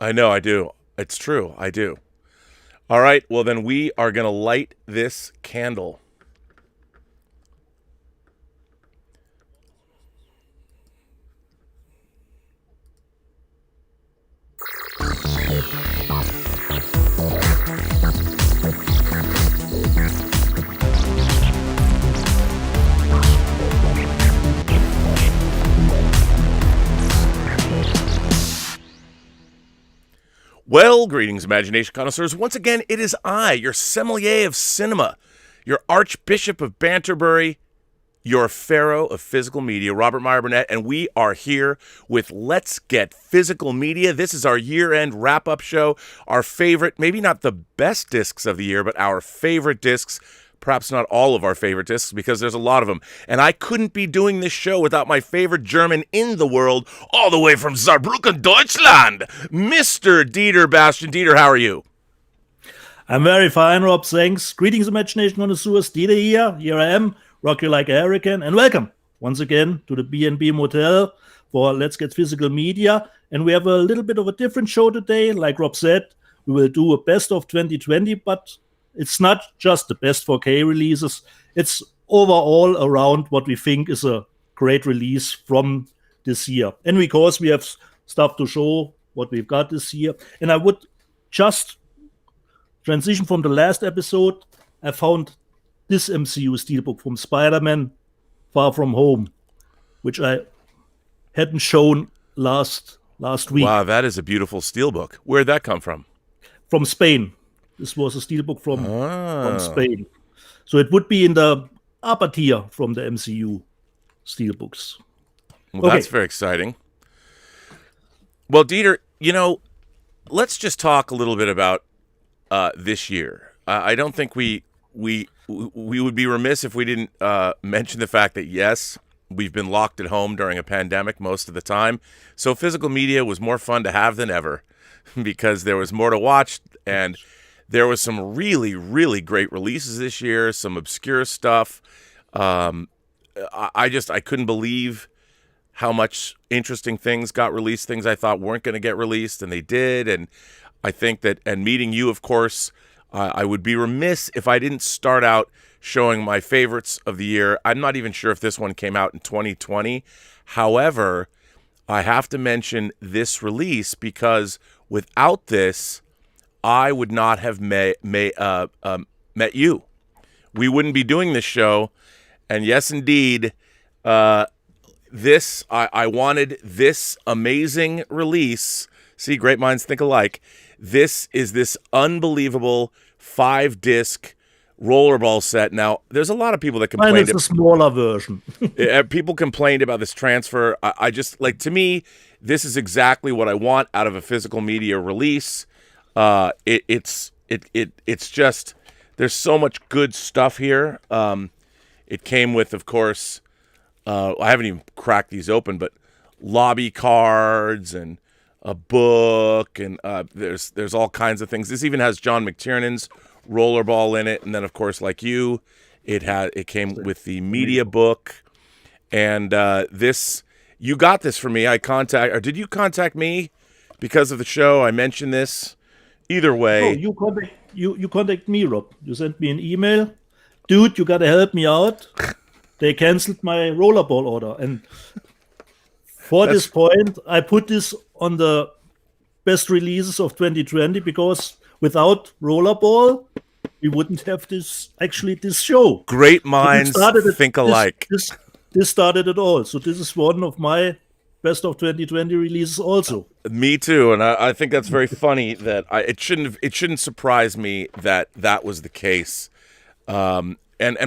I know I do. It's true. I do. All right. Well, then we are going to light this candle. Well, greetings, imagination connoisseurs. Once again, it is I, your sommelier of cinema, your Archbishop of Banterbury, your Pharaoh of physical media, Robert Meyer Burnett, and we are here with Let's Get Physical Media. This is our year-end wrap-up show, our favorite, maybe not the best discs of the year, but our favorite discs. Perhaps not all of our favorite discs, because there's a lot of them. And I couldn't be doing this show without my favorite German in the world, all the way from Saarbrücken, Deutschland, Mr. Dieter Bastian. Dieter, how are you? I'm very fine, Rob. Thanks. Greetings, imagination connoisseurs. Dieter here. Here I am. Rock you like a hurricane. And welcome once again to the B&B Motel for Let's Get Physical Media. And we have a little bit of a different show today. Like Rob said, we will do a best of 2020, but it's not just the best 4K releases. It's overall around what we think is a great release from this year. And of course, we have stuff to show what we've got this year. And I would just transition from the last episode. I found this MCU steelbook from Spiderman, Far From Home, which I hadn't shown last week. Wow, that is a beautiful steelbook. Where'd that come from? From Spain. This was a steelbook from Spain. So it would be in the upper tier from the MCU steelbooks. Well, That's very exciting. Well, Dieter, let's just talk a little bit about this year. I don't think we would be remiss if we didn't mention the fact that, yes, we've been locked at home during a pandemic most of the time. So physical media was more fun to have than ever because there was more to watch, and there was some really, really great releases this year, some obscure stuff. I couldn't believe how much interesting things got released, things I thought weren't going to get released, and they did. And I think that, and meeting you, of course, I would be remiss if I didn't start out showing my favorites of the year. I'm not even sure if this one came out in 2020. However, I have to mention this release because without this, I would not have met you. We wouldn't be doing this show. And yes, indeed, I wanted this amazing release. See, great minds think alike. This is this unbelievable 5-disc Rollerball set. Now, there's a lot of people that complained. Mine is a smaller version. People complained about this transfer. I just, to me, this is exactly what I want out of a physical media release. It's just, there's so much good stuff here. It came with, of course, I haven't even cracked these open, but lobby cards and a book, and there's all kinds of things. This even has John McTiernan's Rollerball in it, and then of course, like you, it came with the media book, and this, you got this for me. Or did you contact me because of the show? I mentioned this. Either way. No, you contact me, Rob. You sent me an email. Dude, you gotta help me out. They canceled my Rollerball order. And for this point, I put this on the best releases of 2020 because without Rollerball, we wouldn't have this show. Great minds think alike. This started it all. So this is one of my best of 2020 releases also. Me too, and I think that's very funny that it shouldn't surprise me that was the case. And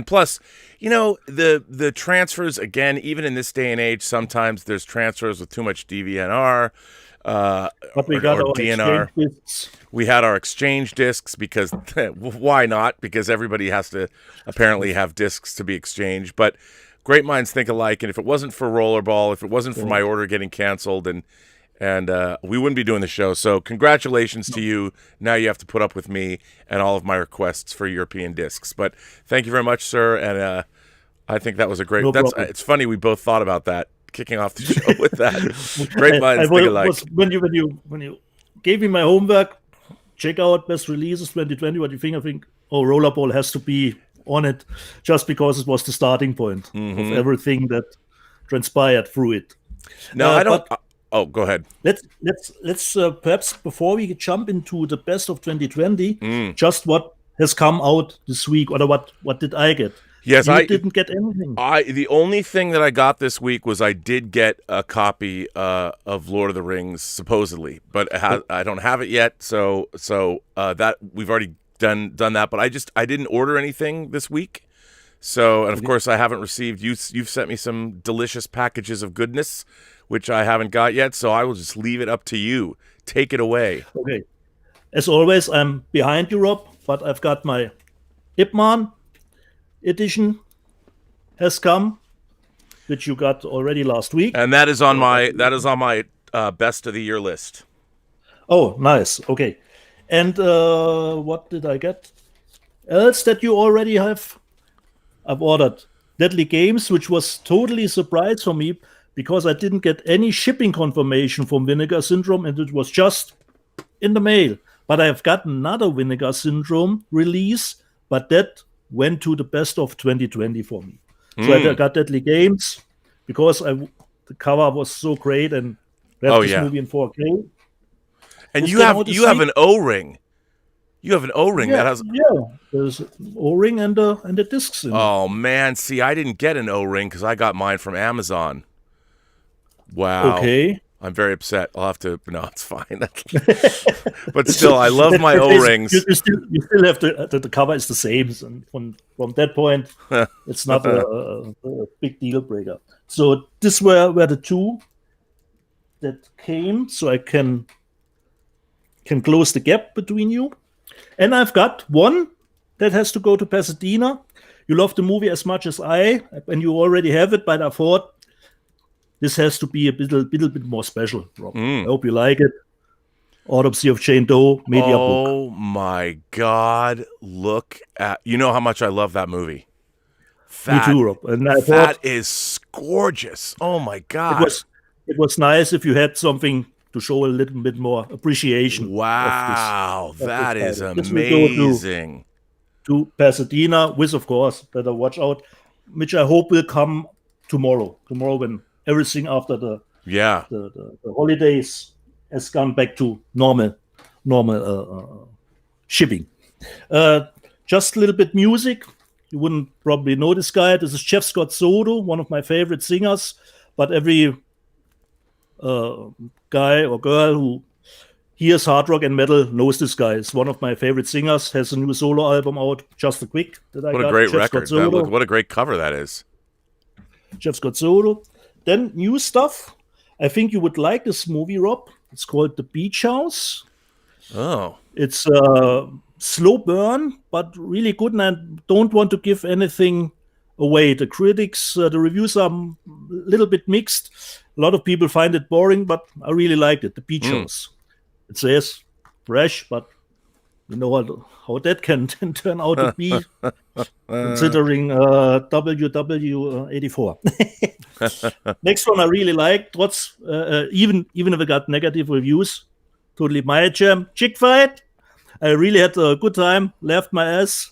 plus, the transfers, again, even in this day and age, sometimes there's transfers with too much DVNR but we got or DNR. We had our exchange discs because why not? Because everybody has to apparently have discs to be exchanged. But great minds think alike, and if it wasn't for Rollerball, if it wasn't for my order getting canceled, and we wouldn't be doing the show. So congratulations to you. Now you have to put up with me and all of my requests for European discs. But thank you very much, sir. And I think that was a great. It's funny we both thought about that, kicking off the show with that. Great minds think alike. When you gave me my homework. Check out best releases 2020. What do you think? I think, Rollerball has to be on it just because it was the starting point of everything that transpired through it. No, I don't. Go ahead. Let's perhaps before we jump into the best of 2020, just what has come out this week, or what did I get? Yes, I didn't get anything. The only thing that I got this week was I did get a copy of Lord of the Rings, supposedly, but I don't have it yet. So that we've already done that, but I didn't order anything this week. So, and of course, I haven't received. You've sent me some delicious packages of goodness, which I haven't got yet. So I will just leave it up to you. Take it away. Okay. As always, I'm behind you, Rob, but I've got my Ip Man edition has come, which you got already last week, and that is on my best of the year list. Oh, nice. Okay, and what did I get else that you already have? I've ordered Deadly Games, which was totally a surprise for me because I didn't get any shipping confirmation from Vinegar Syndrome, and it was just in the mail. But I've got another Vinegar Syndrome release, but that went to the best of 2020 for me. So I got Deadly Games because the cover was so great, and read this movie in 4K. And you have an O-ring. You have an O-ring that has there's an O-ring and the discs in it. Oh man, see, I didn't get an O-ring because I got mine from Amazon. Wow. Okay. I'm very upset. I'll have to. No, it's fine. But still, I love my O-rings. You still have the cover is the same. And from that point, it's not a big deal breaker. So this were the two that came, so I can close the gap between you. And I've got one that has to go to Pasadena. You love the movie as much as I, and you already have it, but I thought this has to be a little bit more special, Rob. I hope you like it. Autopsy of Jane Doe, Media Book. Oh my God! Look at how much I love that movie. Me too, Rob. And I that is gorgeous. Oh my God! It was nice if you had something to show a little bit more appreciation. Wow, of this that is title. amazing. To Pasadena, with of course better watch out, which I hope will come tomorrow. Tomorrow when everything after the holidays has gone back to normal shipping. Just a little bit music. You wouldn't probably know this guy. This is Jeff Scott Soto, one of my favorite singers. But every guy or girl who hears hard rock and metal knows this guy. It's one of my favorite singers. Has a new solo album out. Just a quick that I got. What a great record! What a great cover that is. Jeff Scott Soto. Then new stuff. I think you would like this movie, Rob. It's called The Beach House. Oh. It's a slow burn, but really good. And I don't want to give anything away. The critics, the reviews are a little bit mixed. A lot of people find it boring, but I really liked it. The Beach House. It says fresh, but you know how that can turn out to be, considering WW84. Next one I really liked. Even if I got negative reviews, totally my jam. Chick Fight. I really had a good time. Laughed my ass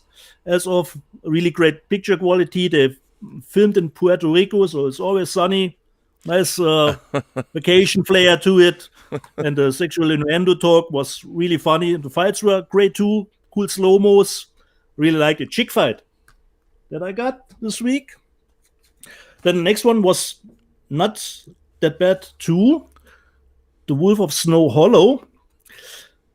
off. Really great picture quality. They filmed in Puerto Rico, so it's always sunny. Nice vacation flair to it. And the sexual innuendo talk was really funny. The fights were great too. Cool slow-mos. Really liked it. Chick Fight that I got this week. Then the next one was not that bad too. The Wolf of Snow Hollow.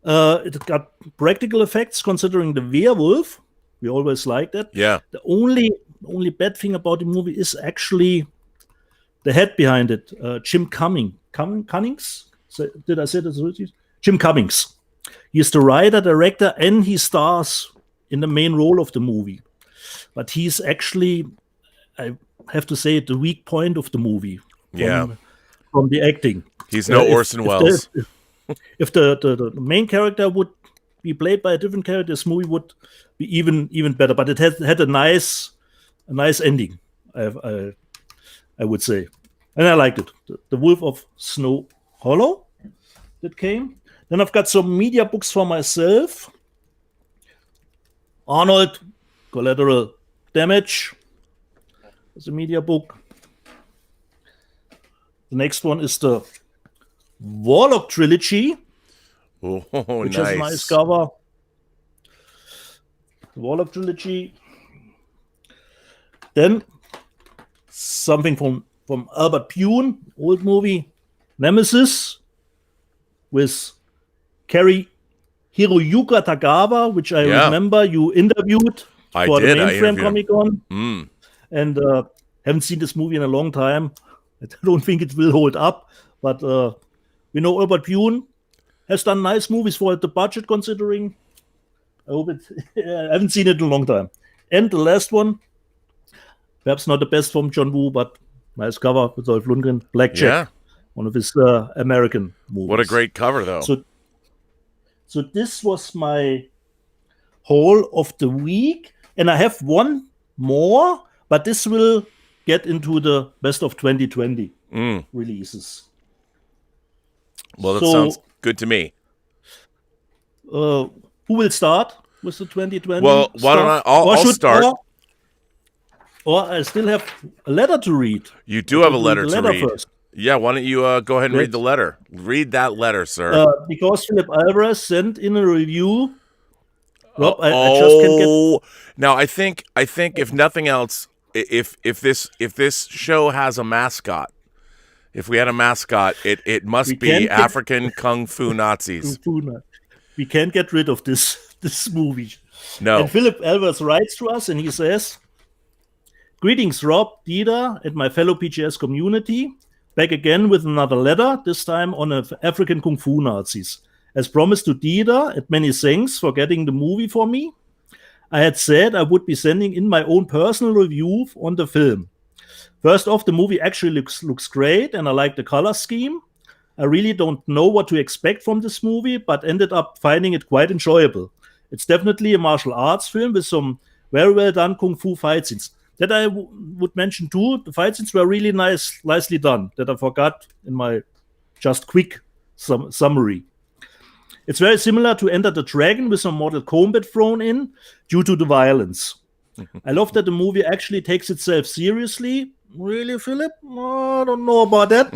It got practical effects considering the werewolf. We always like that. Yeah. The only bad thing about the movie is actually the head behind it. Jim Cummings. So, did I say that right? Jim Cummings. He's the writer, director, and he stars in the main role of the movie. But he's actually, I have to say, the weak point of the movie. From the acting. He's no Orson Welles. If the main character would be played by a different character, this movie would be even better. But it had a nice ending, I would say. And I liked it. The Wolf of Snow Hollow that came. Then I've got some media books for myself. Arnold, Collateral Damage. It's a media book. The next one is the Warlock Trilogy, which has a nice cover. The Warlock Trilogy. Then something from Albert Pune, old movie, Nemesis, with Cary Hiroyuka Tagawa, which I remember you interviewed for the Mainframe Comic-Con. And haven't seen this movie in a long time. I don't think it will hold up, but we know Albert Pune has done nice movies for the budget, considering. I hope it. I haven't seen it in a long time. And the last one, perhaps not the best from John Woo, but nice cover with Dolph Lundgren, Blackjack, one of his American movies. What a great cover, though. So this was my haul of the week, and I have one more, but this will get into the best of 2020 releases. Well, that sounds good to me. Who will start with the 2020? Well, why don't I? I'll start. Or I still have a letter to read. You do have a letter to read. First. Yeah, why don't you go ahead and read the letter? Read that letter, sir. Because Philip Alvarez sent in a review. Rob, I just can't get. Now, I think if nothing else, if this show has a mascot, if we had a mascot, it must be African Kung Fu Nazis. We can't get rid of this movie. No. And Philip Alvarez writes to us and he says, "Greetings, Rob, Dieter, and my fellow PGS community. Back again with another letter, this time on African Kung Fu Nazis. As promised to Dieter, and many thanks for getting the movie for me. I had said I would be sending in my own personal review on the film. First off, the movie actually looks great, and I like the color scheme. I really don't know what to expect from this movie, but ended up finding it quite enjoyable. It's definitely a martial arts film with some very well done Kung Fu fight scenes. That I would mention too. The fight scenes were really nicely done, that I forgot in my just quick summary. It's very similar to Enter the Dragon with some Mortal Kombat thrown in due to the violence. I love that the movie actually takes itself seriously. Really, Philip? I don't know about that.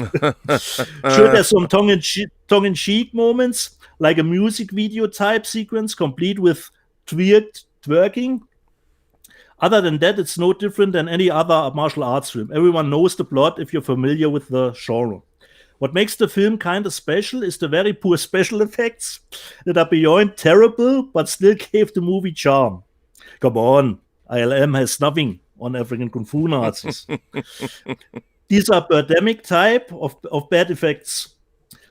Sure, there's some tongue-in-cheek moments, like a music video type sequence complete with twerking. Other than that, it's no different than any other martial arts film. Everyone knows the plot if you're familiar with the genre. What makes the film kind of special is the very poor special effects that are beyond terrible, but still gave the movie charm. Come on, ILM has nothing on African Kung Fu Nazis. These are pandemic type of bad effects.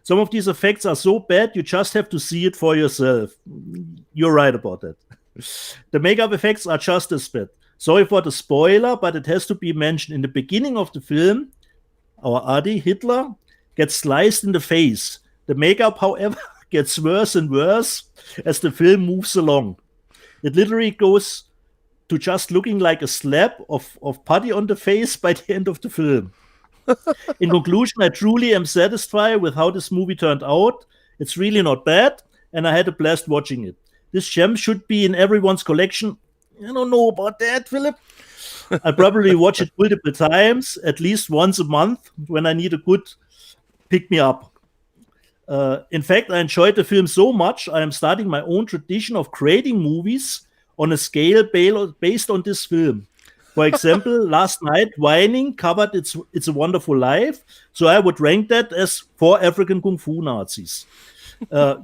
Some of these effects are so bad, you just have to see it for yourself. You're right about that. The makeup effects are just as bad. Sorry for the spoiler, but it has to be mentioned. In the beginning of the film, our Adi, Hitler, gets sliced in the face. The makeup, however, gets worse and worse as the film moves along. It literally goes to just looking like a slap of putty on the face by the end of the film. In conclusion, I truly am satisfied with how this movie turned out. It's really not bad, and I had a blast watching it. This gem should be in everyone's collection. I don't know about that, Philip. I probably watch it multiple times, at least once a month, when I need a good pick-me-up. In fact, I enjoyed the film so much, I am starting my own tradition of creating movies on a scale based on this film. For example, last night, Whining covered It's a Wonderful Life, so I would rank that as 4 African Kung Fu Nazis.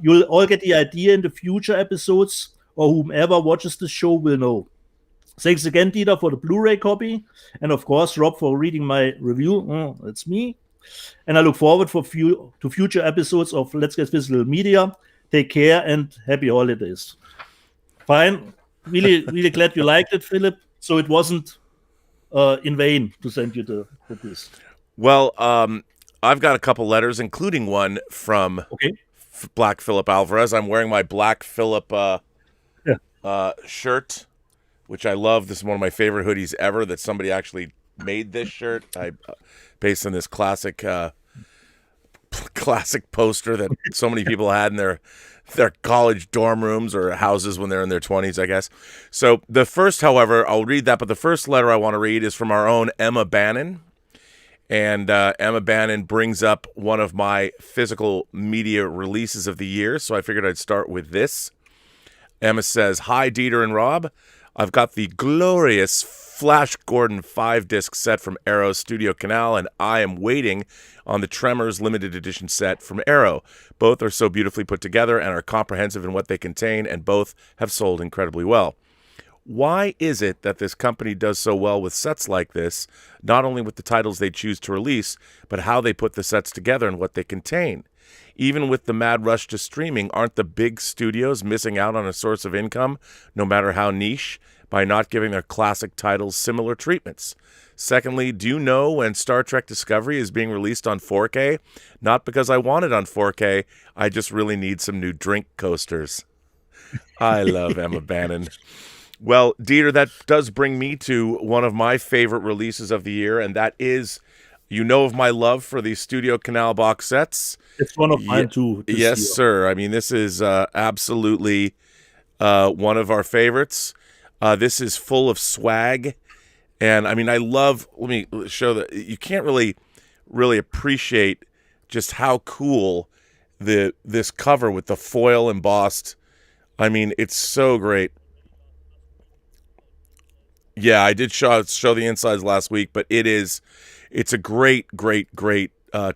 You'll all get the idea in the future episodes, or whomever watches the show will know. Thanks again, Dieter, for the Blu-ray copy, and of course, Rob, for reading my review. That's me. And I look forward to future episodes of Let's Get Physical Media. Take care and happy holidays. Fine. Really, really glad you liked it, Philip. So it wasn't in vain to send you this. Well, I've got a couple letters, including one from Black Philip Alvarez. I'm wearing my Black Philip shirt, which I love. This is one of my favorite hoodies ever, that somebody actually made this shirt. Based on this classic classic poster that so many people had in their college dorm rooms or houses when they're in their 20s, I guess. So the first, however, I'll read that, but the first letter I want to read is from our own Emma Bannon. And Emma Bannon brings up one of my physical media releases of the year, so I figured I'd start with this. Emma says, "Hi, Dieter and Rob. I've got the glorious Flash Gordon 5-disc set from Arrow Studio Canal, and I am waiting on the Tremors limited edition set from Arrow. Both are so beautifully put together and are comprehensive in what they contain, and both have sold incredibly well. Why is it that this company does so well with sets like this, not only with the titles they choose to release, but how they put the sets together and what they contain? Even with the mad rush to streaming, aren't the big studios missing out on a source of income, no matter how niche, by not giving their classic titles similar treatments? Secondly, do you know when Star Trek Discovery is being released on 4K? Not because I want it on 4K, I just really need some new drink coasters." I love Emma Bannon. Well, Dieter, that does bring me to one of my favorite releases of the year, and that is, you know of my love for the Studio Canal box sets. It's one of mine too. Yes, sir. I mean, this is absolutely one of our favorites. This is full of swag, and I mean, I love. Let me show that you can't really appreciate just how cool this cover with the foil embossed. I mean, it's so great. Yeah, I did show the insides last week, but it's a great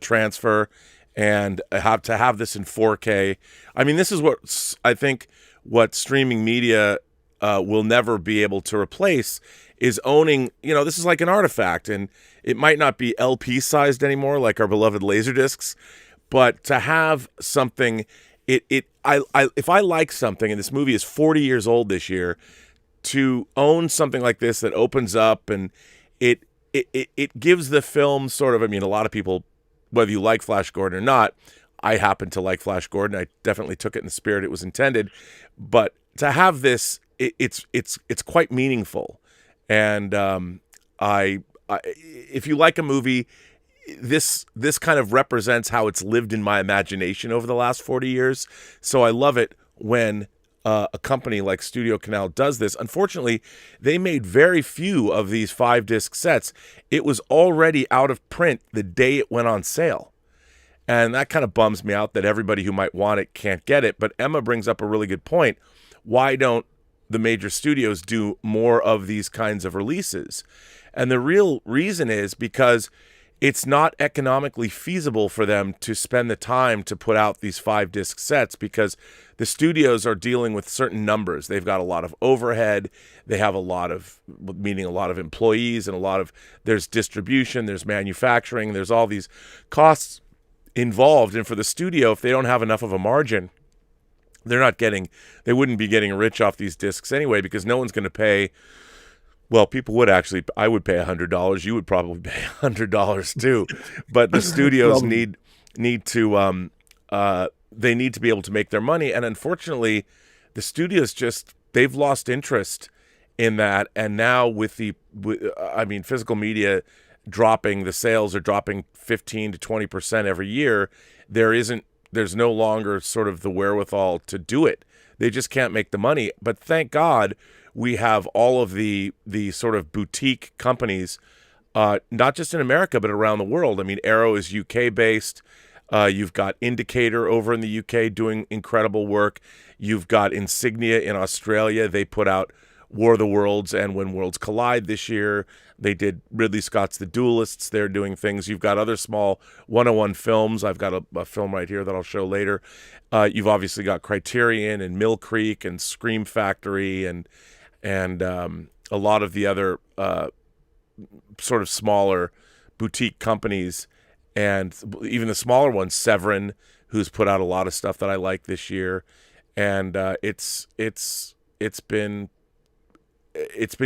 transfer, and to have this in 4K. I mean, this is what I think what streaming media will never be able to replace is owning. You know, this is like an artifact, and it might not be LP sized anymore, like our beloved Laserdiscs, but to have something, if I like something, and this movie is 40 years old this year, to own something like this that opens up and it gives the film sort of, I mean, a lot of people, whether you like Flash Gordon or not, I happen to like Flash Gordon. I definitely took it in the spirit it was intended, but to have this, it's quite meaningful. And if you like a movie, this kind of represents how it's lived in my imagination over the last 40 years. So I love it when a company like Studio Canal does this. Unfortunately, they made very few of these 5-disc sets. It was already out of print the day it went on sale. And that kind of bums me out that everybody who might want it can't get it. But Emma brings up a really good point. Why don't the major studios do more of these kinds of releases? And the real reason is because it's not economically feasible for them to spend the time to put out these 5-disc sets, because the studios are dealing with certain numbers. They've got a lot of overhead. They have a lot of employees, and there's distribution, there's manufacturing, there's all these costs involved. And for the studio, if they don't have enough of a margin, they wouldn't be getting rich off these discs anyway, because no one's going to pay. Well, people would actually. I would pay $100. You would probably pay $100 too. But the studios need to they need to be able to make their money, and unfortunately, the studios they've lost interest in that. And now with physical media dropping, the sales are dropping 15 to 20% every year. There's no longer sort of the wherewithal to do it. They just can't make the money. But thank God, we have all of the sort of boutique companies, not just in America, but around the world. I mean, Arrow is UK-based. You've got Indicator over in the UK doing incredible work. You've got Insignia in Australia. They put out War of the Worlds and When Worlds Collide this year. They did Ridley Scott's The Duelists. They're doing things. You've got other small 101 films. I've got a film right here that I'll show later. You've obviously got Criterion and Mill Creek and Scream Factory and a lot of the other sort of smaller boutique companies, and even the smaller ones, Severin, who's put out a lot of stuff that I like this year. And it's been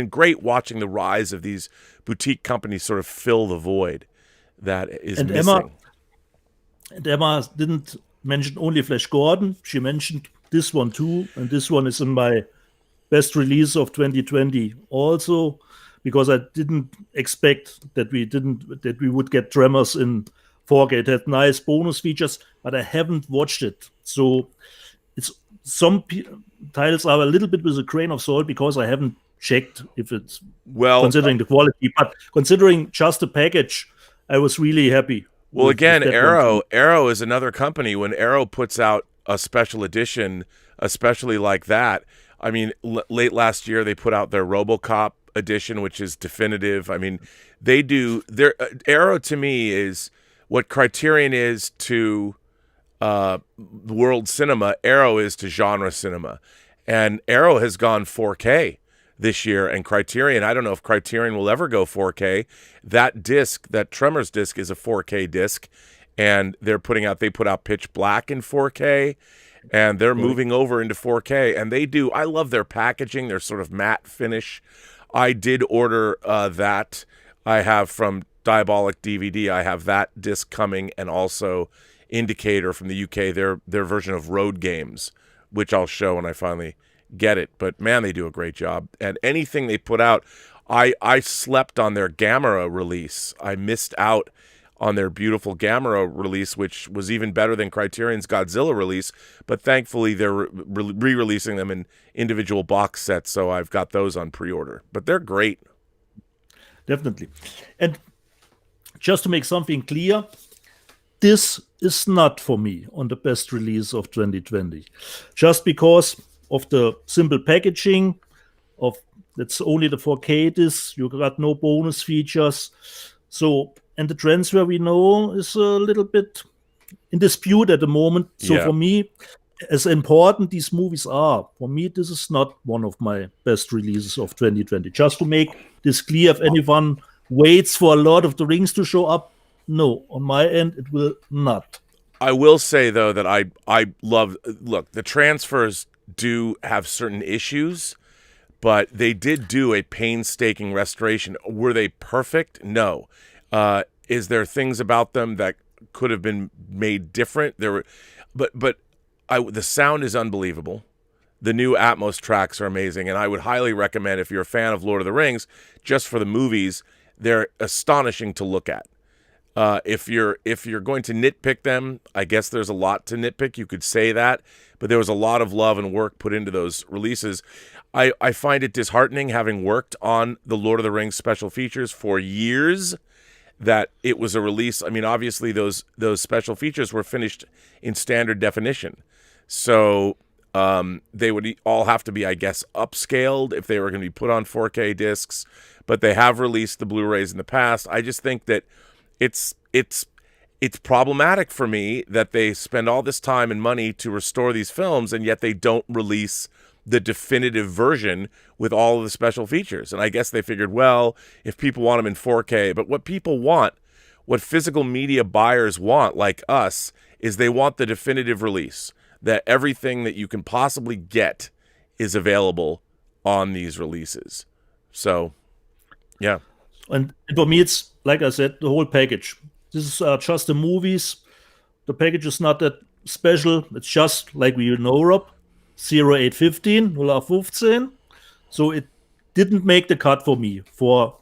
great watching the rise of these boutique companies sort of fill the void that is missing. Emma didn't mention only Flash Gordon. She mentioned this one too, and this one is in my best release of 2020 also, because I didn't expect that we would get Tremors in 4K. It had nice bonus features, but I haven't watched it. So it's some titles are a little bit with a grain of salt because I haven't checked if it's considering the quality. But considering just the package, I was really happy. Well, again, Arrow is another company. When Arrow puts out a special edition, especially like that, I mean, late last year they put out their RoboCop edition, which is definitive. I mean, they do their Arrow to me is what Criterion is to world cinema. Arrow is to genre cinema, and Arrow has gone 4K this year, and Criterion, I don't know if Criterion will ever go 4K. That disc, that Tremors disc, is a 4K disc, and they put out Pitch Black in 4K, and they're moving over into 4K, and I love their packaging, their sort of matte finish. I did order that. I have from Diabolic DVD, I have that disc coming, and also Indicator from the UK, their version of Road Games, which I'll show when I finally get it. But man, they do a great job. And anything they put out, I slept on their Gamera release. I missed out on their beautiful Gamera release, which was even better than Criterion's Godzilla release. But thankfully, they're re-releasing them in individual box sets, so I've got those on pre-order. But they're great. Definitely. And just to make something clear, this is not for me on the best release of 2020. Just because of the simple packaging, of that's only the 4K disc, you got no bonus features. So, and the transfer we know is a little bit in dispute at the moment. So for me, as important these movies are, for me, this is not one of my best releases of 2020. Just to make this clear, if anyone waits for a Lord of the Rings to show up, no, on my end, it will not. I will say, though, that I love, look, the transfers do have certain issues, but they did do a painstaking restoration. Were they perfect? No. Is there things about them that could have been made different? There were, but the sound is unbelievable. The new Atmos tracks are amazing, and I would highly recommend, if you're a fan of Lord of the Rings, just for the movies, they're astonishing to look at. If you're going to nitpick them, I guess there's a lot to nitpick. You could say that, but there was a lot of love and work put into those releases. I find it disheartening, having worked on the Lord of the Rings special features for years, that it was a release. I mean, obviously those special features were finished in standard definition, so they would all have to be, I guess, upscaled if they were going to be put on 4K discs. But they have released the Blu-rays in the past. I just think that it's problematic for me that they spend all this time and money to restore these films, and yet they don't release the definitive version with all of the special features. And I guess they figured, well, if people want them in 4K, but what people want, what physical media buyers want, like us, is they want the definitive release, that everything that you can possibly get is available on these releases. So, yeah. And for me, it's, like I said, the whole package. This is just the movies. The package is not that special. It's just, like we know, Rob, 0815, 0815. So it didn't make the cut for me for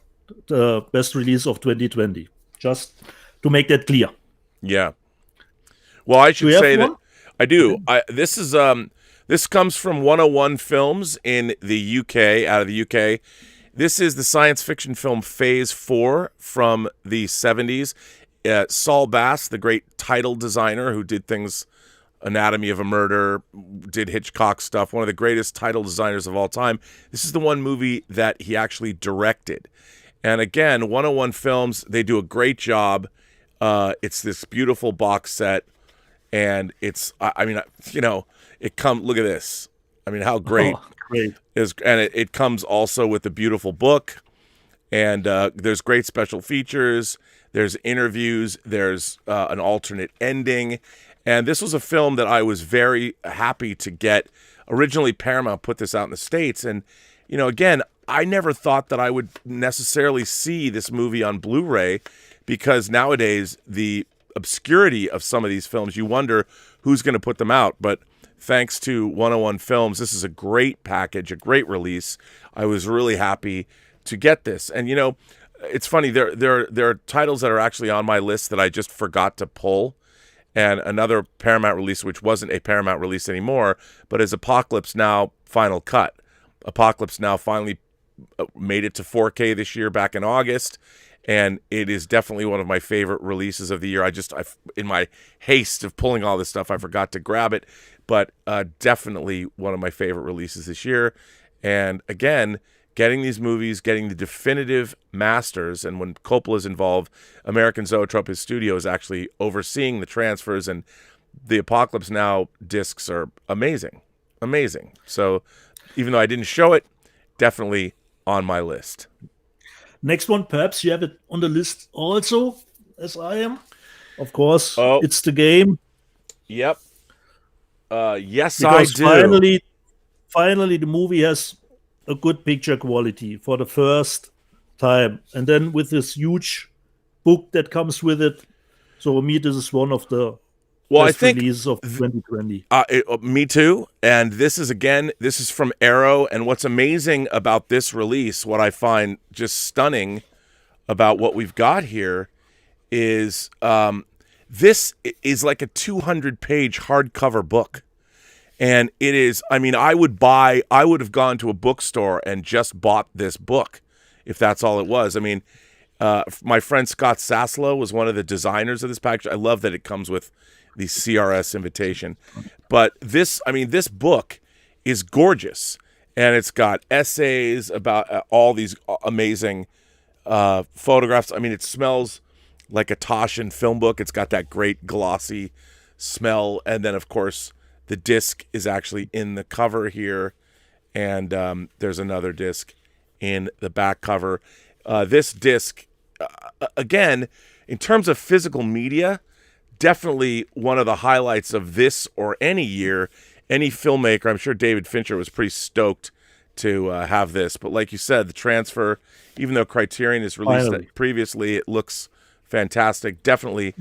the best release of 2020. Just to make that clear. Yeah. Well, I should say that I do. This comes from 101 Films in the UK, out of the UK. This is the science fiction film Phase 4 from the 70s. Saul Bass, the great title designer who did things, Anatomy of a Murder, did Hitchcock stuff, one of the greatest title designers of all time. This is the one movie that he actually directed. And again, 101 Films, they do a great job. It's this beautiful box set. And it's, I mean, you know, look at this. I mean, how great. Great. It comes also with a beautiful book, and there's great special features, there's interviews, there's an alternate ending, and this was a film that I was very happy to get. Originally, Paramount put this out in the States, and, you know, again, I never thought that I would necessarily see this movie on Blu-ray, because nowadays, the obscurity of some of these films, you wonder who's going to put them out, but thanks to 101 Films, this is a great package, a great release. I was really happy to get this. And, you know, it's funny. There are titles that are actually on my list that I just forgot to pull, and another Paramount release, which wasn't a Paramount release anymore, but is Apocalypse Now Final Cut. Apocalypse Now finally made it to 4K this year back in August, and it is definitely one of my favorite releases of the year. In my haste of pulling all this stuff, I forgot to grab it, but definitely one of my favorite releases this year. And again, getting these movies, getting the definitive masters, and when Coppola's involved, American Zoetrope, his studio, is actually overseeing the transfers, and the Apocalypse Now discs are amazing. Amazing. So even though I didn't show it, definitely on my list. Next one, perhaps you have it on the list also, as I am. Of course, It's the Game. Yep. Yes, because I do. Finally, the movie has a good picture quality for the first time. And then with this huge book that comes with it. So for me, this is one of the best releases of 2020. Me too. And this is from Arrow. And what's amazing about this release, what I find just stunning about what we've got here is this is like a 200-page hardcover book. And it is, I mean, I would have gone to a bookstore and just bought this book if that's all it was. I mean, my friend Scott Saslow was one of the designers of this package. I love that it comes with the CRS invitation. But this book is gorgeous. And it's got essays about all these amazing photographs. I mean, it smells like a Taschen film book. It's got that great glossy smell. And then, of course, the disc is actually in the cover here. And there's another disc in the back cover. This disc, again, in terms of physical media, definitely one of the highlights of this or any year. Any filmmaker, I'm sure David Fincher was pretty stoked to have this. But like you said, the transfer, even though Criterion has released it previously, it looks fantastic. Definitely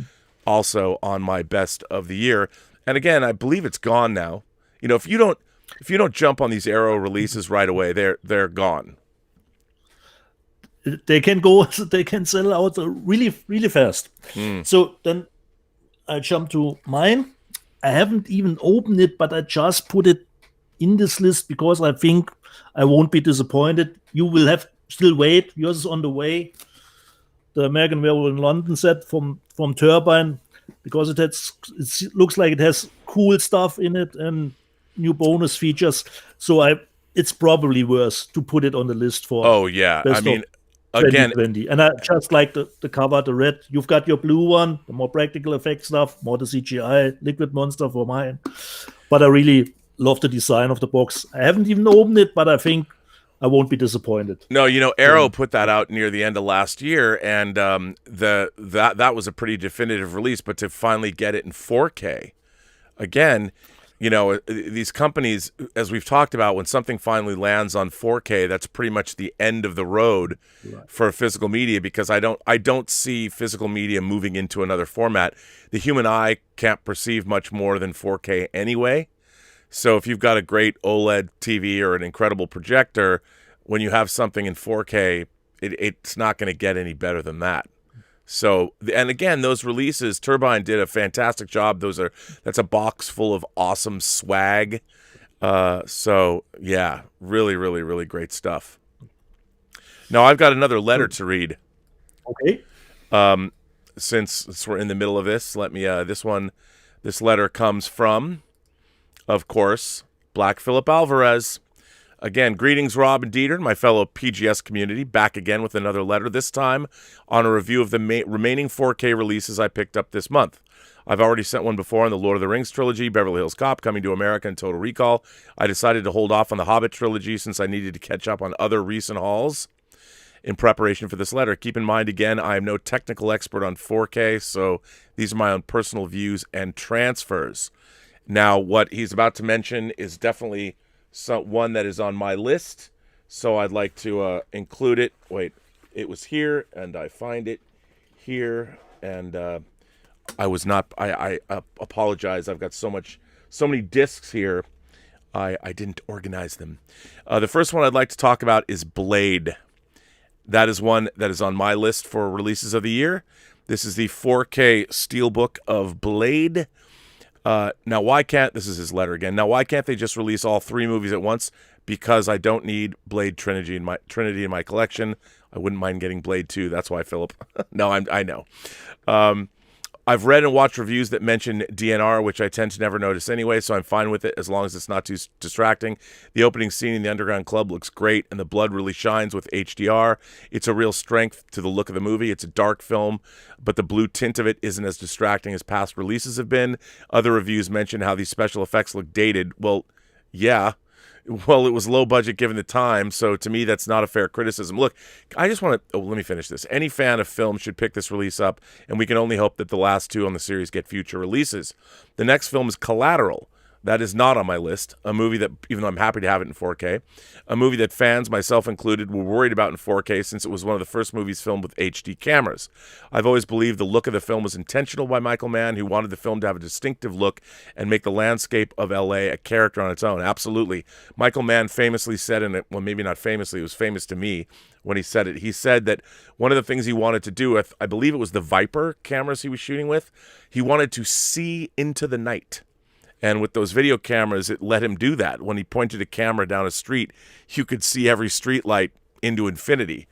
also on my best of the year. And again, I believe it's gone now. You know, if you don't jump on these Arrow releases right away, they're gone. They can sell out really, really fast. So then I jump to mine. I haven't even opened it, but I just put it in this list because I think I won't be disappointed. You will have still wait. Yours is on the way. The American Werewolf in London set from Turbine, because it looks like it has cool stuff in it and new bonus features. So it's probably worth to put it on the list for. Oh yeah, I mean, again, 2020. And I just like the cover, the red. You've got your blue one, the more practical effect stuff, more the CGI, Liquid Monster for mine. But I really love the design of the box. I haven't even opened it, but I think I won't be disappointed. No, you know, Arrow put that out near the end of last year, and that was a pretty definitive release. But to finally get it in 4K, again, you know, these companies, as we've talked about, when something finally lands on 4K, that's pretty much the end of the road for physical media, because I don't see physical media moving into another format. The human eye can't perceive much more than 4K anyway. So if you've got a great OLED TV or an incredible projector, when you have something in 4K, it's not going to get any better than that. So, and again, those releases, Turbine did a fantastic job. That's a box full of awesome swag. So yeah, really, really, really great stuff. Now I've got another letter to read. Okay. Since we're in the middle of this, let me, this letter comes from, of course, Black Phillip Alvarez. Again, greetings, Rob and Dieter, my fellow PGS community, back again with another letter, this time on a review of the remaining 4K releases I picked up this month. I've already sent one before on the Lord of the Rings trilogy, Beverly Hills Cop, Coming to America, and Total Recall. I decided to hold off on the Hobbit trilogy since I needed to catch up on other recent hauls in preparation for this letter. Keep in mind, again, I am no technical expert on 4K, so these are my own personal views and transfers. Now, what he's about to mention is definitely one that is on my list, so I'd like to include it. Wait, it was here, and I find it here, and I apologize. I've got so many discs here. I didn't organize them. The first one I'd like to talk about is Blade. that is one that is on my list for releases of the year. This is the 4K steelbook of Blade. Now, why can't, this is his letter again, now why can't they just release all 3 movies at once? Because I don't need Blade Trinity in my collection. I wouldn't mind getting Blade 2. That's why, Philip. No, I know. I've read and watched reviews that mention DNR, which I tend to never notice anyway, so I'm fine with it as long as it's not too distracting. The opening scene in the underground club looks great, and the blood really shines with HDR. It's a real strength to the look of the movie. It's a dark film, but the blue tint of it isn't as distracting as past releases have been. Other reviews mention how these special effects look dated. Well, yeah. Well, it was low budget given the time, so to me that's not a fair criticism. Look, I just want to, let me finish this. Any fan of film should pick this release up, and we can only hope that the last 2 on the series get future releases. The next film is Collateral. That is not on my list, a movie that, even though I'm happy to have it in 4K, a movie that fans, myself included, were worried about in 4K since it was one of the first movies filmed with HD cameras. I've always believed the look of the film was intentional by Michael Mann, who wanted the film to have a distinctive look and make the landscape of LA a character on its own. Absolutely. Michael Mann famously said in it, well, maybe not famously, it was famous to me when he said it. He said that one of the things he wanted to do with, I believe it was the Viper cameras he was shooting with, he wanted to see into the night. And with those video cameras, it let him do that. When he pointed a camera down a street, you could see every street light into infinity.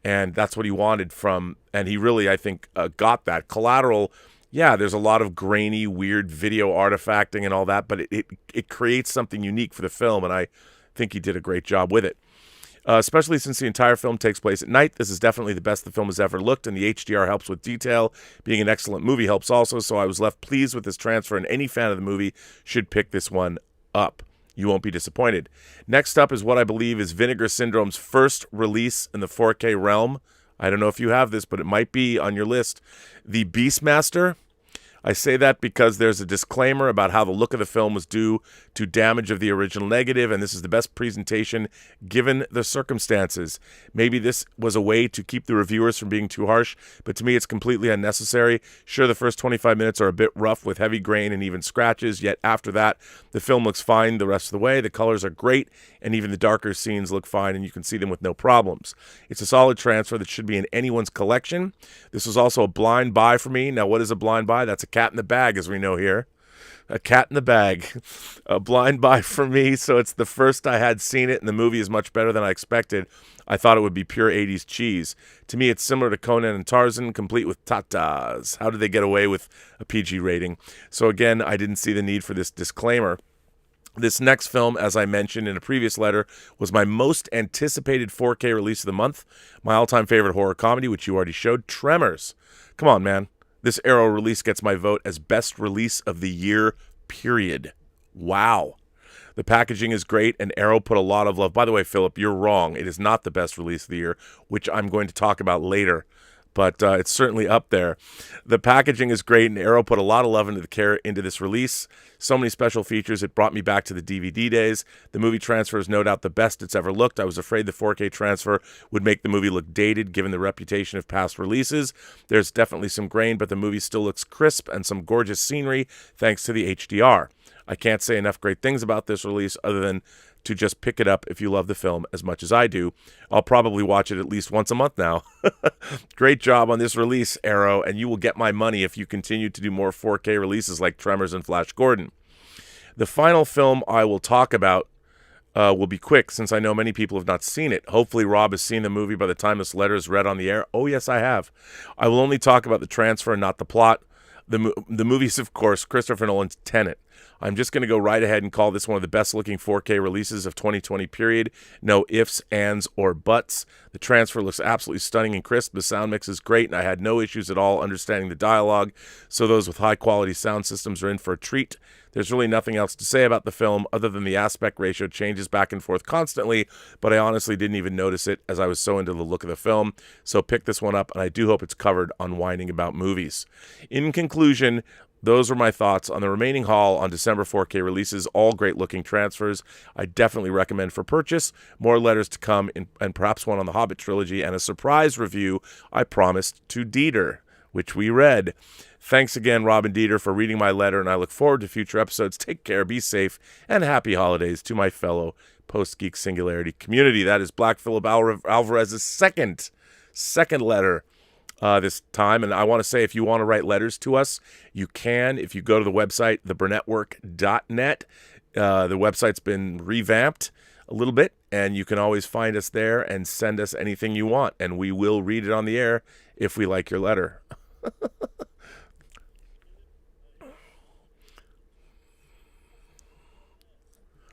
And that's what he wanted from, and he really, I think, got that. Collateral, yeah, there's a lot of grainy, weird video artifacting and all that, but it creates something unique for the film, and I think he did a great job with it. Especially since the entire film takes place at night. This is definitely the best the film has ever looked, and the HDR helps with detail. Being an excellent movie helps also, so I was left pleased with this transfer, and any fan of the movie should pick this one up. You won't be disappointed. Next up is what I believe is Vinegar Syndrome's first release in the 4K realm. I don't know if you have this, but it might be on your list. The Beastmaster. I say that because there's a disclaimer about how the look of the film was due to damage of the original negative, and this is the best presentation given the circumstances. Maybe this was a way to keep the reviewers from being too harsh, but to me it's completely unnecessary. Sure, the first 25 minutes are a bit rough with heavy grain and even scratches, yet after that, the film looks fine the rest of the way. The colors are great, and even the darker scenes look fine, and you can see them with no problems. It's a solid transfer that should be in anyone's collection. This was also a blind buy for me. Now, what is a blind buy? That's a cat in the bag, as we know here. A cat in the bag. A blind buy for me, so it's the first I had seen it, and the movie is much better than I expected. I thought it would be pure 80s cheese. To me, it's similar to Conan and Tarzan, complete with tatas. How did they get away with a PG rating? So again, I didn't see the need for this disclaimer. This next film, as I mentioned in a previous letter, was my most anticipated 4K release of the month. My all-time favorite horror comedy, which you already showed, Tremors. Come on, man. This Arrow release gets my vote as best release of the year, period. Wow. The packaging is great, and Arrow put a lot of love. By the way, Philip, you're wrong. It is not the best release of the year, which I'm going to talk about later. But it's certainly up there. The packaging is great, and Arrow put a lot of love into this release. So many special features, it brought me back to the DVD days. The movie transfer is no doubt the best it's ever looked. I was afraid the 4K transfer would make the movie look dated, given the reputation of past releases. There's definitely some grain, but the movie still looks crisp and some gorgeous scenery, thanks to the HDR. I can't say enough great things about this release other than to just pick it up if you love the film as much as I do. I'll probably watch it at least once a month now. Great job on this release, Arrow, and you will get my money if you continue to do more 4K releases like Tremors and Flash Gordon. The final film I will talk about will be quick, since I know many people have not seen it. Hopefully Rob has seen the movie by the time this letter is read on the air. Oh, yes, I have. I will only talk about the transfer, not the plot. The movie's, of course, Christopher Nolan's Tenet. I'm just going to go right ahead and call this one of the best-looking 4K releases of 2020, period. No ifs, ands, or buts. The transfer looks absolutely stunning and crisp. The sound mix is great, and I had no issues at all understanding the dialogue, so those with high-quality sound systems are in for a treat. There's really nothing else to say about the film other than the aspect ratio changes back and forth constantly, but I honestly didn't even notice it as I was so into the look of the film. So pick this one up, and I do hope it's covered on Whining About Movies. In conclusion, those were my thoughts on the remaining haul on December 4K releases, all great-looking transfers. I definitely recommend for purchase. More letters to come, and perhaps one on the Hobbit trilogy, and a surprise review I promised to Dieter, which we read. Thanks again, Rob and Dieter, for reading my letter, and I look forward to future episodes. Take care, be safe, and happy holidays to my fellow Post-Geek Singularity community. That is Black Phillip Alvarez's second second letter this time. And I want to say, if you want to write letters to us, you can. If you go to the website, theburnettwork.net, the website's been revamped a little bit, and you can always find us there and send us anything you want, and we will read it on the air if we like your letter.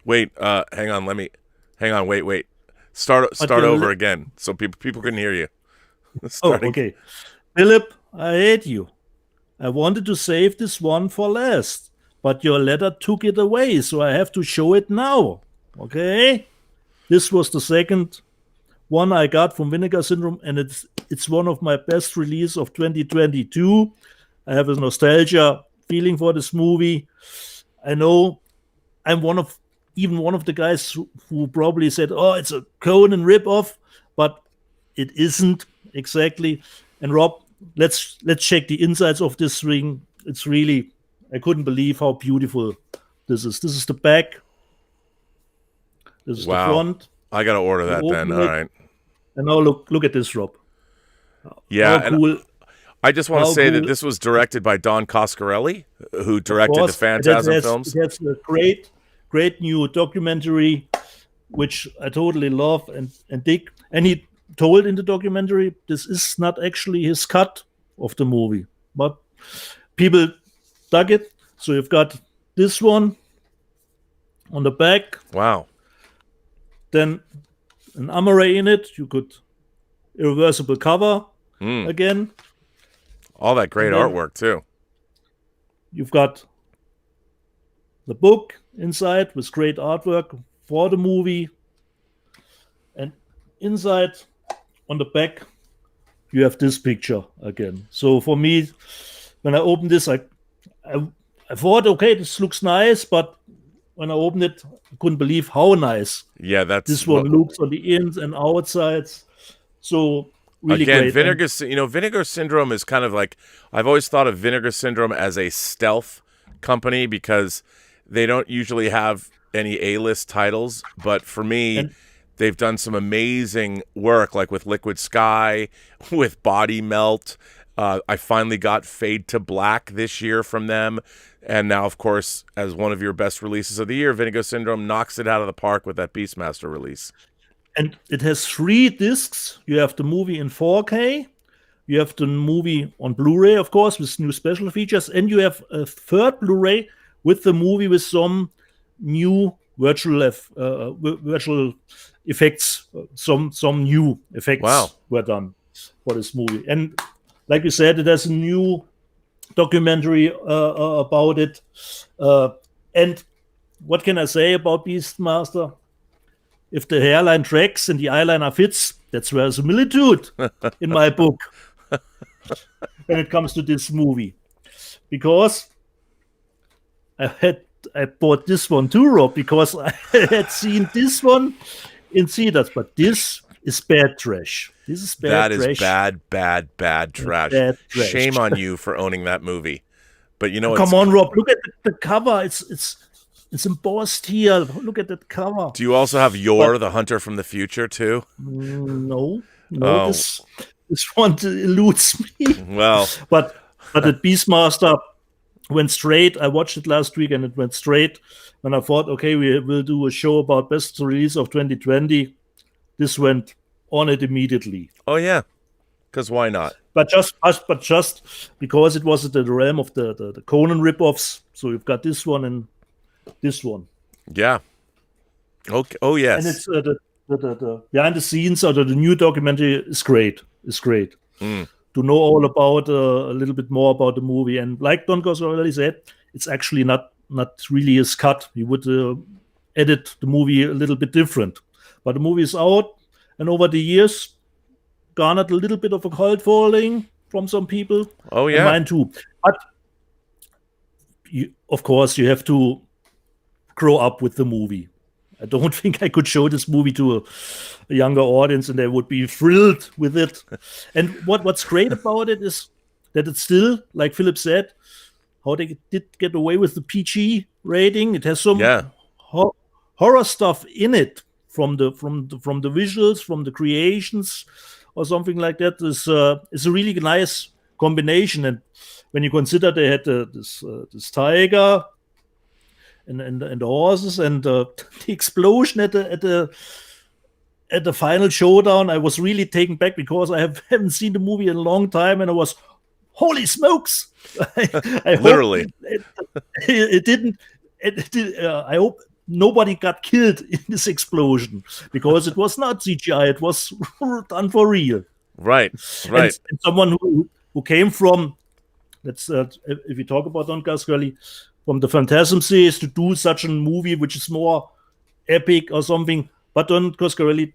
Wait, hang on, wait. Start over again so people can hear you. Okay. Philip, I hate you. I wanted to save this one for last, but your letter took it away, so I have to show it now. Okay? This was the second one I got from Vinegar Syndrome, and it's one of my best release of 2022. I have a nostalgia feeling for this movie. I know I'm one of the guys who probably said, "Oh, it's a Conan ripoff," but it isn't exactly. And Rob, let's check the insides of this ring. It's really, I couldn't believe how beautiful this is. This is the back. This is the front. I gotta order that then. All right. And now look at this, Rob. Yeah, and cool. I just want to say that this was directed by Don Coscarelli, who directed the Phantasm films. It has a great new documentary, which I totally love and dig. And he told in the documentary this is not actually his cut of the movie, but people dug it. So you've got this one on the back. Wow. Then an armory in it. You could irreversible cover again. All that great artwork too. You've got the book inside with great artwork for the movie. And inside on the back, you have this picture again. So for me, when I opened this, I thought, okay, this looks nice, but when I opened it, I couldn't believe how nice. Yeah, this one looks on the ins and outsides. So really again, great. Vinegar Syndrome is kind of like, I've always thought of Vinegar Syndrome as a stealth company because they don't usually have any A-list titles. But for me, they've done some amazing work, like with Liquid Sky, with Body Melt. I finally got Fade to Black this year from them. And now, of course, as one of your best releases of the year, Vinegar Syndrome knocks it out of the park with that Beastmaster release. And it has 3 discs. You have the movie in 4K. You have the movie on Blu-ray, of course, with new special features. And you have a third Blu-ray with the movie with some new virtual effects. Some new effects were done for this movie. And like you said, it has a new documentary about it. And what can I say about Beastmaster? If the hairline tracks and the eyeliner fits, that's verisimilitude in my book when it comes to this movie. Because I bought this one too, Rob, because I had seen this one in theaters, but this is bad trash. This is bad trash. That is bad trash. Bad trash. Shame on you for owning that movie. But you know, come on, Rob, look at the cover. It's embossed here. Look at that cover. Do you also have the Hunter from the Future too? No. Oh. This one eludes me. Well, but the Beastmaster went straight. I watched it last week and it went straight. And I thought, okay, we will do a show about best release of 2020. This went on it immediately. Oh yeah, because why not? But just because it was in the realm of the Conan ripoffs. So you've got this one and this one. Yeah. Okay. Oh yes. And it's the behind the scenes or the new documentary is great. It's great. To know all about a little bit more about the movie. And like Don Coscarelli said, it's actually not really his cut. He would edit the movie a little bit different. But the movie is out, and over the years, garnered a little bit of a cult following from some people. Oh yeah, mine too. But of course, you have to grow up with the movie. I don't think I could show this movie to a younger audience and they would be thrilled with it. And what's great about it is that it's still, like Philip said, how they did get away with the PG rating. It has some horror stuff in it from the visuals, from the creations or something like that is a really nice combination. And when you consider they had this tiger and the horses and the explosion at the final showdown, I was really taken back because I haven't seen the movie in a long time, and I was, holy smokes! I Literally, it didn't. I hope nobody got killed in this explosion because it was not CGI; it was done for real. Right. And someone who came from, let's if we talk about Don Coscarelli, from the Phantasm series, to do such a movie which is more epic or something. But Don Coscarelli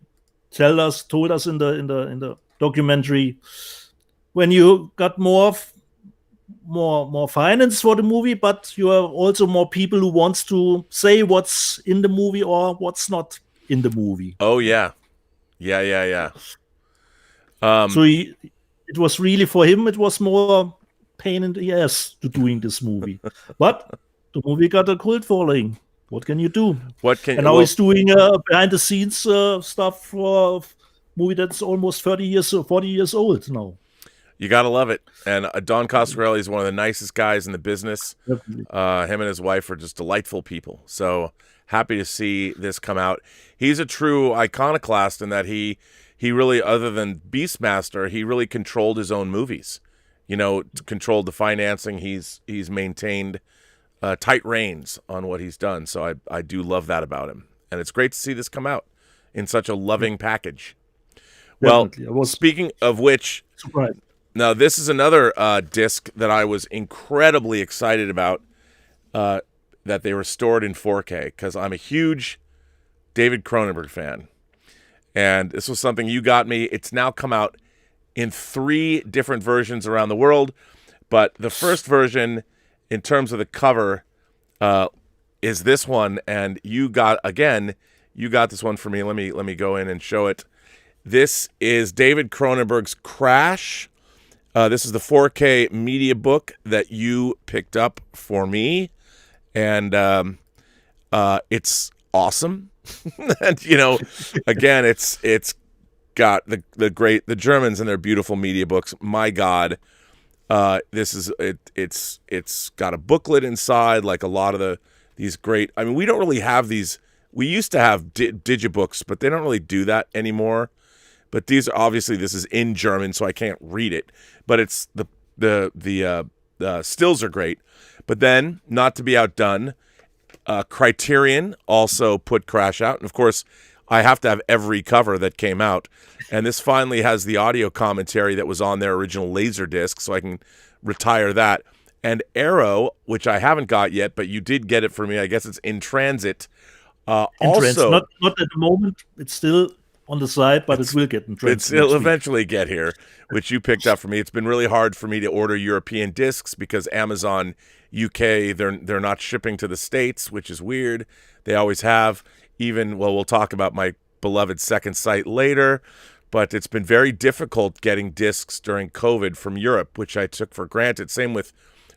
told us in the documentary, when you got more finance for the movie, but you have also more people who wants to say what's in the movie or what's not in the movie. Oh yeah. So it was really, for him, it was more pain in the ass to doing this movie. But the movie got a cult following. What can you do? And now he's doing behind the scenes stuff for a movie that's almost 40 years old now. You gotta love it. And Don Coscarelli is one of the nicest guys in the business. Him and his wife are just delightful people. So happy to see this come out. He's a true iconoclast in that he really, other than Beastmaster, he really controlled his own movies. Controlled the financing. He's maintained tight reins on what he's done. So I do love that about him. And it's great to see this come out in such a loving package. Well, speaking of which, right. Now this is another disc that I was incredibly excited about that they restored in 4K, because I'm a huge David Cronenberg fan. And this was something you got me. It's now come out in 3 different versions around the world. But the first version, in terms of the cover, is this one. And you got this one for me. Let me go in and show it. This is David Cronenberg's Crash. This is the 4K media book that you picked up for me. And it's awesome. And again, it's got the Germans and their beautiful media books. My God, this is it. It's got a booklet inside, like a lot of these great. I mean, we don't really have these. We used to have digibooks, but they don't really do that anymore. But these are obviously, this is in German, so I can't read it. But it's the stills are great. But then, not to be outdone, Criterion also put Crash out. And of course, I have to have every cover that came out. And this finally has the audio commentary that was on their original Laserdisc, so I can retire that. And Arrow, which I haven't got yet, but you did get it for me. I guess it's in transit. Also, not at the moment. It's still on the side, but it will get in transit. It'll eventually get here, which you picked up for me. It's been really hard for me to order European discs because Amazon UK, they're not shipping to the States, which is weird. They always have. We'll talk about my beloved Second Sight later, but it's been very difficult getting discs during COVID from Europe, which I took for granted. Same with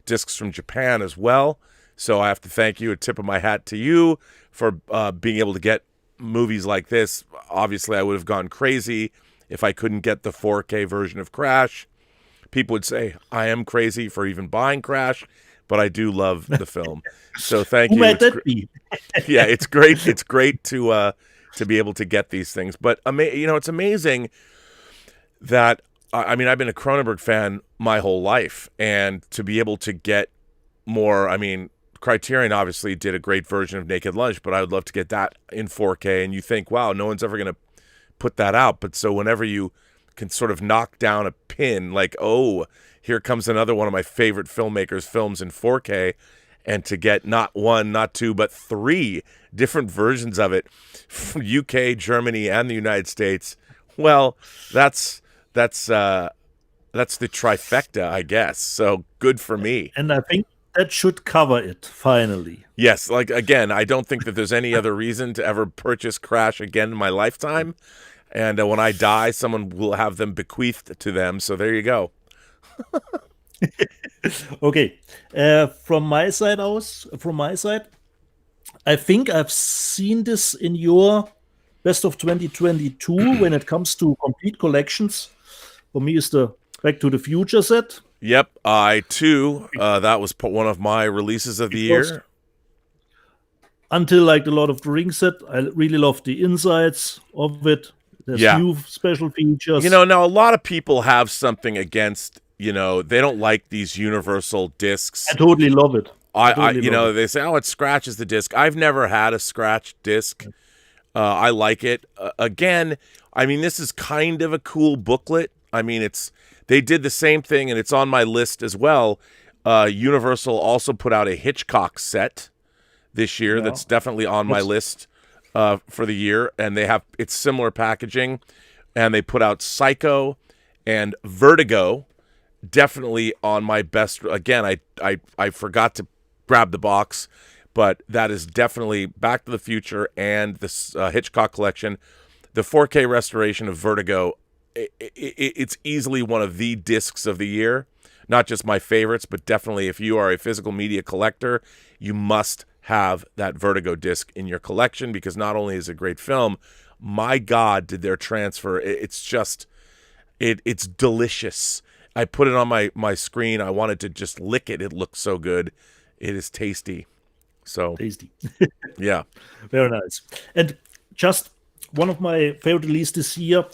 discs from Japan as well. So I have to thank you, a tip of my hat to you for being able to get movies like this. Obviously, I would have gone crazy if I couldn't get the 4K version of Crash. People would say I am crazy for even buying Crash, but I do love the film. So thank you. Who might that be? Yeah, it's great. It's great to be able to get these things. But it's amazing that I've been a Cronenberg fan my whole life, and to be able to get more. Criterion obviously did a great version of Naked Lunch, but I would love to get that in 4K. And you think, wow, no one's ever going to put that out. But so whenever you can sort of knock down a pin, like, oh, here comes another one of my favorite filmmakers' films in 4K, and to get not 1, not 2, but 3 different versions of it from UK, Germany, and the United States, well, that's the trifecta, I guess. So good for me. And I think that should cover it, finally. Yes, again, I don't think that there's any other reason to ever purchase Crash again in my lifetime. And when I die, someone will have them bequeathed to them. So there you go. Okay. From my side, I think I've seen this in your Best of 2022 when it comes to complete collections. for me is the Back to the Future set. Yep, I too. That was one of my releases of the year. Until like the Lord of the Rings set, I really love the insides of it. There's new special features. Now a lot of people have something against, they don't like these universal discs. I totally love it. They say, oh, it scratches the disc. I've never had a scratched disc. I like it. Again, I mean, this is kind of a cool booklet. I mean, they did the same thing, and it's on my list as well. Universal also put out a Hitchcock set this year. That's definitely on my list for the year, and it's similar packaging. And they put out Psycho and Vertigo, definitely on my best. Again, I forgot to grab the box, but that is definitely Back to the Future and the Hitchcock collection. The 4K restoration of Vertigo, it's easily one of the discs of the year. Not just my favorites, but definitely if you are a physical media collector, you must have that Vertigo disc in your collection, because not only is it a great film, my God, did their transfer. It's just, it's delicious. I put it on my screen. I wanted to just lick it. It looks so good. It is tasty. So tasty. Yeah. Very nice. And just one of my favorite releases this year,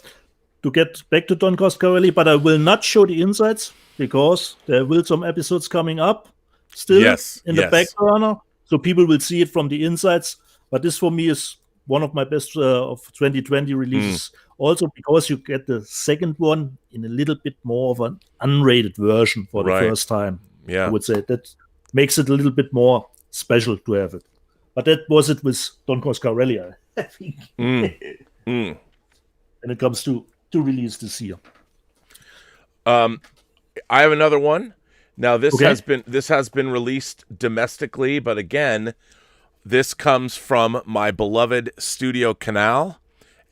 to get back to Don Coscarelli, but I will not show the insides because there will some episodes coming up still in the back burner. So people will see it from the insides. But this for me is one of my best of 2020 releases. Also because you get the second one in a little bit more of an unrated version for the first time. Yeah. I would say that makes it a little bit more special to have it. But that was it with Don Coscarelli, I think. When it comes to release this year. I have another one. Now this has been released domestically, but again, this comes from my beloved studio Canal,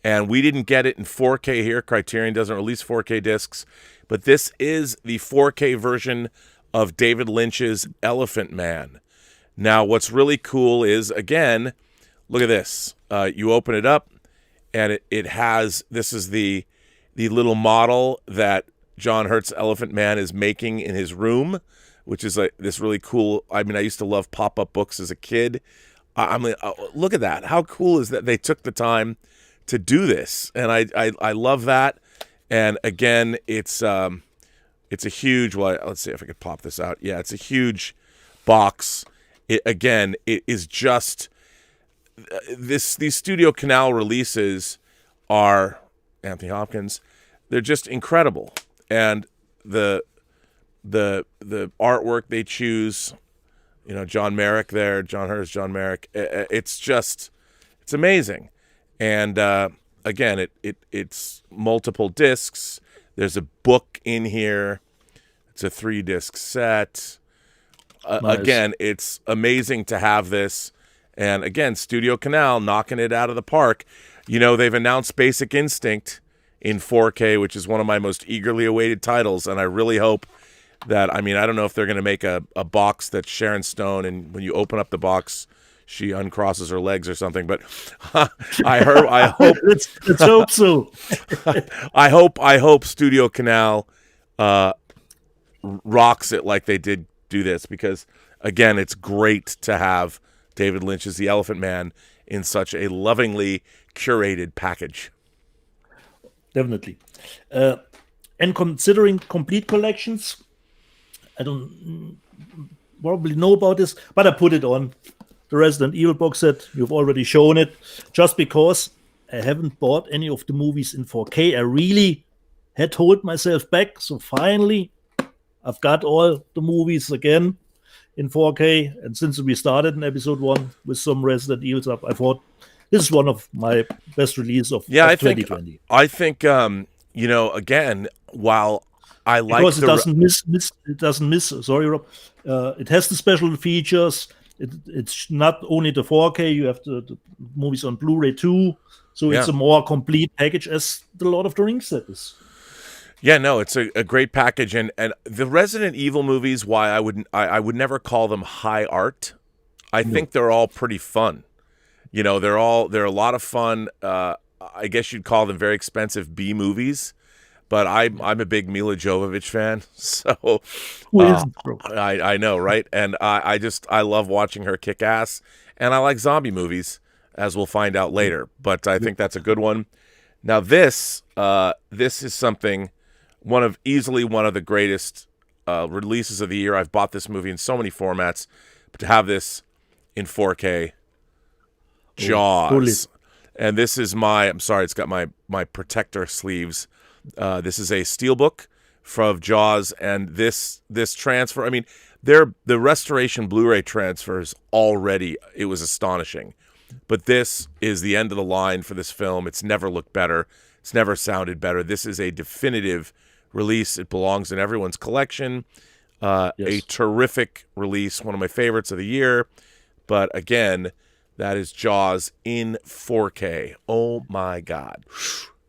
and we didn't get it in 4K here. Criterion doesn't release 4K discs, but this is the 4K version of David Lynch's Elephant Man. Now, what's really cool is, again, look at this. You open it up, and it has, this is the little model that John Hurt's Elephant Man is making in his room, which is this really cool. I mean, I used to love pop-up books as a kid. Look at that. How cool is that they took the time to do this? And I love that. And again, it's a huge, let's see if I could pop this out. Yeah, it's a huge box. It is just, these Studio Canal releases are, Anthony Hopkins, they're just incredible. And the artwork they choose, John Merrick there, John Hurst, John Merrick, it's amazing. And again, it's multiple discs. There's a book in here. It's a 3-disc set. Nice. Again, it's amazing to have this. And again, Studio Canal knocking it out of the park. They've announced Basic Instinct in 4K, which is one of my most eagerly awaited titles. And I really hope that, I don't know if they're going to make a box that's Sharon Stone, and when you open up the box, she uncrosses her legs or something. But I hope. Let's hope so. I hope Studio Canal rocks it like they did do this, because again, it's great to have David Lynch's The Elephant Man in such a lovingly curated package. Definitely. And considering complete collections, I don't probably know about this, but I put it on the Resident Evil box set. You've already shown it. Just because I haven't bought any of the movies in 4K, I really had to hold myself back. So finally, I've got all the movies again in 4K. And since we started in episode 1 with some Resident Evil stuff, I thought this is one of my best releases of 2020. I think again, while I like, because it doesn't miss. Sorry, Rob. It has the special features. It's not only the 4K. You have the movies on Blu-ray too. So it's a more complete package as the Lord of the Rings set is. Yeah, no, it's a great package, and the Resident Evil movies. Why I would never call them high art. I think they're all pretty fun. They're a lot of fun. I guess you'd call them very expensive B movies, but I'm a big Mila Jovovich fan, so Who isn't, bro? I know, right? And I love watching her kick ass, and I like zombie movies, as we'll find out later. But I think that's a good one. Now this is something, easily one of the greatest releases of the year. I've bought this movie in so many formats, but to have this in 4K, Jaws. Totally. And this is I'm sorry, it's got my protector sleeves. This is a steelbook from Jaws, and this transfer, I mean, the restoration Blu-ray transfers already, it was astonishing. But this is the end of the line for this film. It's never looked better. It's never sounded better. This is a definitive release. It belongs in everyone's collection. Yes. A terrific release, one of my favorites of the year. But again, that is Jaws in 4K. Oh my God.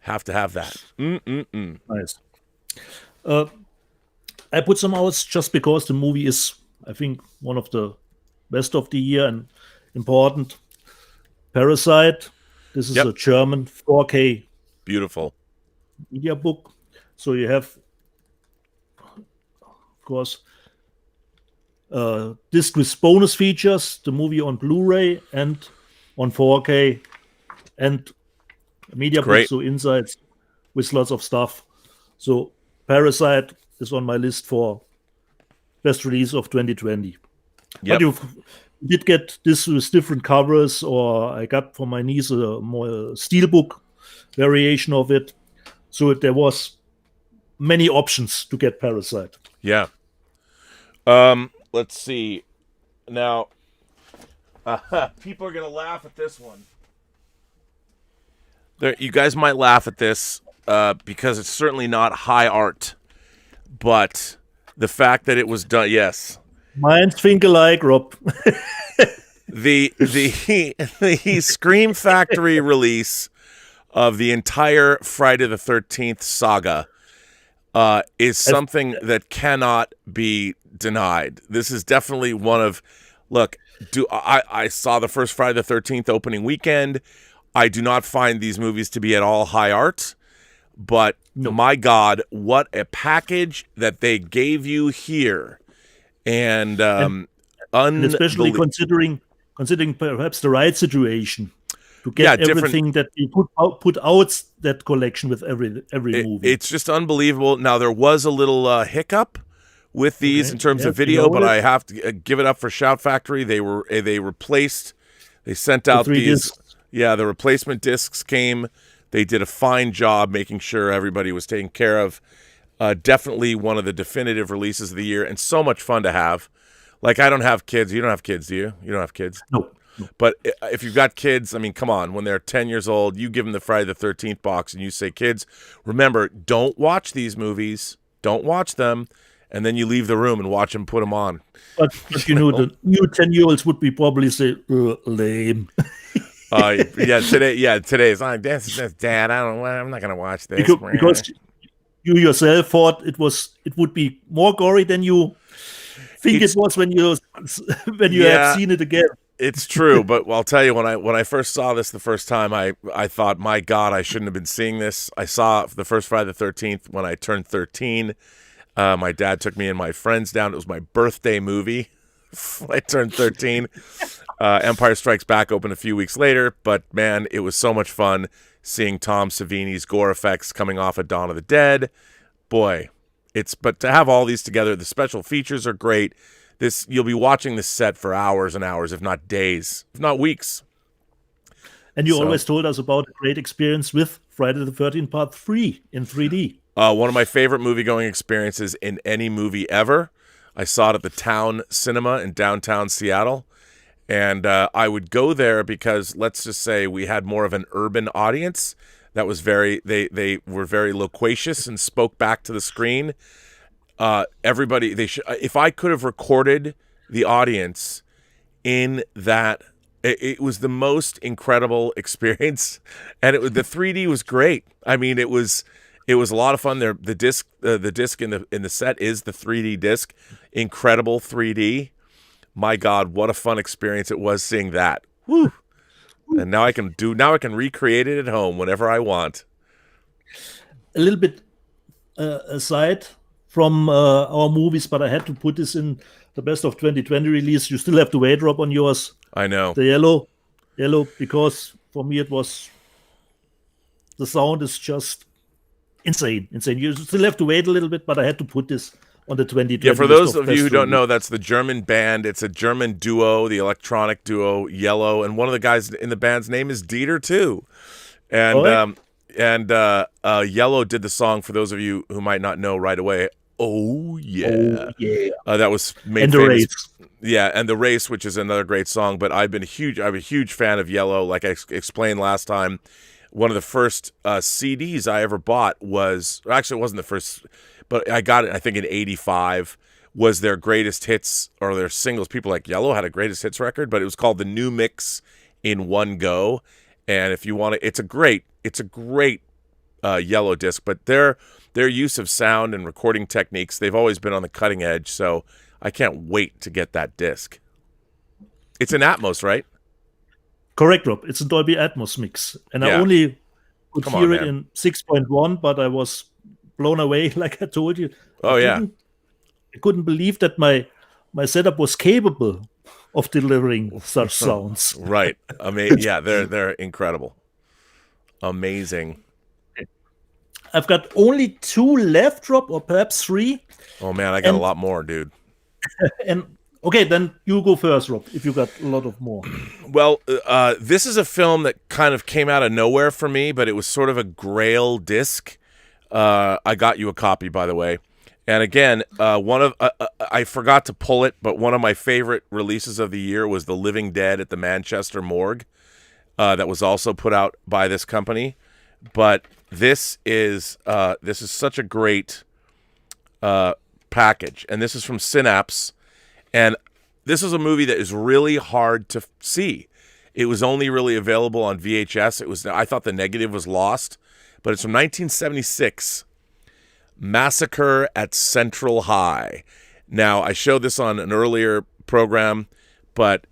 Have to have that. Nice. I put some hours just because the movie is, I think, one of the best of the year and important. Parasite. This is a German 4K beautiful media book. So you have, of course, disc with bonus features, the movie on Blu-ray and on 4K, and a media book, so insights with lots of stuff. So Parasite is on my list for best release of 2020. But you did get this with different covers, or I got for my niece a more steelbook variation of it. So there was many options to get Parasite. Yeah. Let's see. Now, people are going to laugh at this one. You guys might laugh at this because it's certainly not high art. But the fact that it was done, yes. Minds think alike, Rob. The Scream Factory release of the entire Friday the 13th saga is something that cannot be denied. This is definitely one of, look, I saw the first Friday the 13th opening weekend. I do not find these movies to be at all high art, but my God, what a package that they gave you here. And especially considering perhaps the right situation to get everything that you put out that collection with every movie. It's just unbelievable. Now there was a little hiccup with these in terms of video, but I have to give it up for Shout Factory. They sent out these discs. Yeah, the replacement discs came. They did a fine job making sure everybody was taken care of. Definitely one of the definitive releases of the year, and so much fun to have. Like, I don't have kids. You don't have kids, do you? You don't have kids? No. But if you've got kids, I mean, come on. When they're 10 years old, you give them the Friday the 13th box and you say, kids, remember, don't watch these movies. Don't watch them. And then you leave the room and watch them put them on. But you know, the new 10-year-olds would be probably say, lame. Today's like, that's Dad. I'm not gonna watch this because you yourself thought it would be more gory than you think it was when you have seen it again. It's true, but I'll tell you, when I first saw this the first time, I thought, my God, I shouldn't have been seeing this. I saw the first Friday the 13th when I turned 13. My dad took me and my friends down. It was my birthday movie. I turned 13. Empire Strikes Back opened a few weeks later, but man, it was so much fun seeing Tom Savini's gore effects coming off of Dawn of the Dead. Boy, but to have all these together, the special features are great. You'll be watching this set for hours and hours, if not days, if not weeks. And you always told us about a great experience with Friday the 13th Part 3 in 3D. One of my favorite movie-going experiences in any movie ever. I saw it at the Town Cinema in downtown Seattle. And I would go there because, let's just say, we had more of an urban audience that was they were very loquacious and spoke back to the screen. Everybody, if I could have recorded the audience in that, it was the most incredible experience, and the 3D was great. I mean, it was a lot of fun. There, the disc in the set is the 3D disc, incredible 3D. My God, what a fun experience it was seeing that. Woo! And now I can recreate it at home whenever I want. A little bit aside from our movies, but I had to put this in the best of 2020 release. You still have to wait, Rob, on yours. I know. The Yello, because for me it was, the sound is just insane. You still have to wait a little bit, but I had to put this on the 2020. Yeah, for those of you who don't know, that's the German band. It's a German duo, the electronic duo Yello, and one of the guys in the band's name is Dieter too. And Yello did the song, for those of you who might not know right away. Oh yeah, that was made and famous. The Race. Yeah, and The Race, which is another great song. But I'm a huge fan of Yello. Like I explained last time, one of the first CDs I ever bought was, actually it wasn't the first, but I got it I think in '85. Was their greatest hits or their singles. People like Yello had a greatest hits record, but it was called the New Mix in One Go. And if you want to, it's a great Yello disc. But their use of sound and recording techniques, they've always been on the cutting edge. So I can't wait to get that disc. It's in Atmos, right? Correct, Rob. It's a Dolby Atmos mix, and I only could hear it in 6.1, but I was blown away, like I told you. I couldn't believe that my setup was capable of delivering such sounds. Right. Yeah, they're incredible. Amazing. I've got only 2 left, Rob, or perhaps 3. Oh man, I got a lot more, dude. And okay, then you go first, Rob, if you got a lot of more. Well, this is a film that kind of came out of nowhere for me, but it was sort of a grail disc. I got you a copy, by the way. And again, I forgot to pull it, but one of my favorite releases of the year was The Living Dead at the Manchester Morgue. That was also put out by this company. But this is such a great package, and this is from Synapse, and this is a movie that is really hard to see. It was only really available on VHS. I thought the negative was lost, but it's from 1976. Massacre at Central High. Now, I showed this on an earlier program, but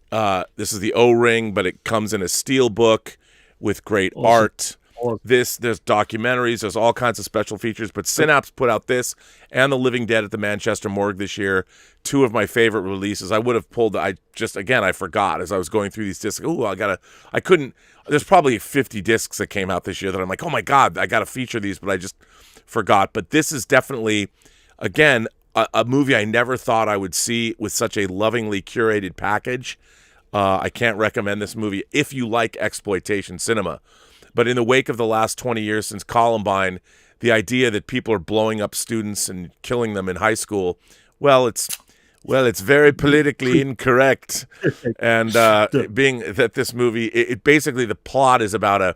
this is the O-ring, but it comes in a steelbook with great art. There's documentaries, there's all kinds of special features, but Synapse put out this and The Living Dead at the Manchester Morgue this year, 2 of my favorite releases. I would have pulled, I forgot as I was going through these discs. There's probably 50 discs that came out this year that I'm like, oh my God, I got to feature these, but I just forgot. But this is definitely, again, a movie I never thought I would see with such a lovingly curated package. I can't recommend this movie if you like exploitation cinema. But in the wake of the last 20 years since Columbine, the idea that people are blowing up students and killing them in high school, it's very politically incorrect. And being that this movie, it basically, the plot is about a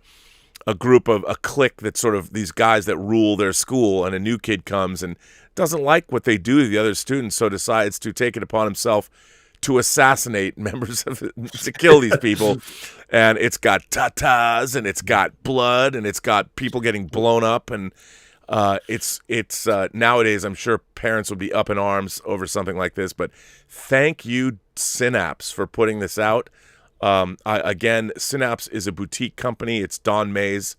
clique that's sort of these guys that rule their school, and a new kid comes and doesn't like what they do to the other students, so decides to take it upon himself to assassinate to kill these people. And it's got tatas, and it's got blood, and it's got people getting blown up, and it's nowadays I'm sure parents would be up in arms over something like this. But thank you, Synapse, for putting this out. Again, Synapse is a boutique company. It's Don May's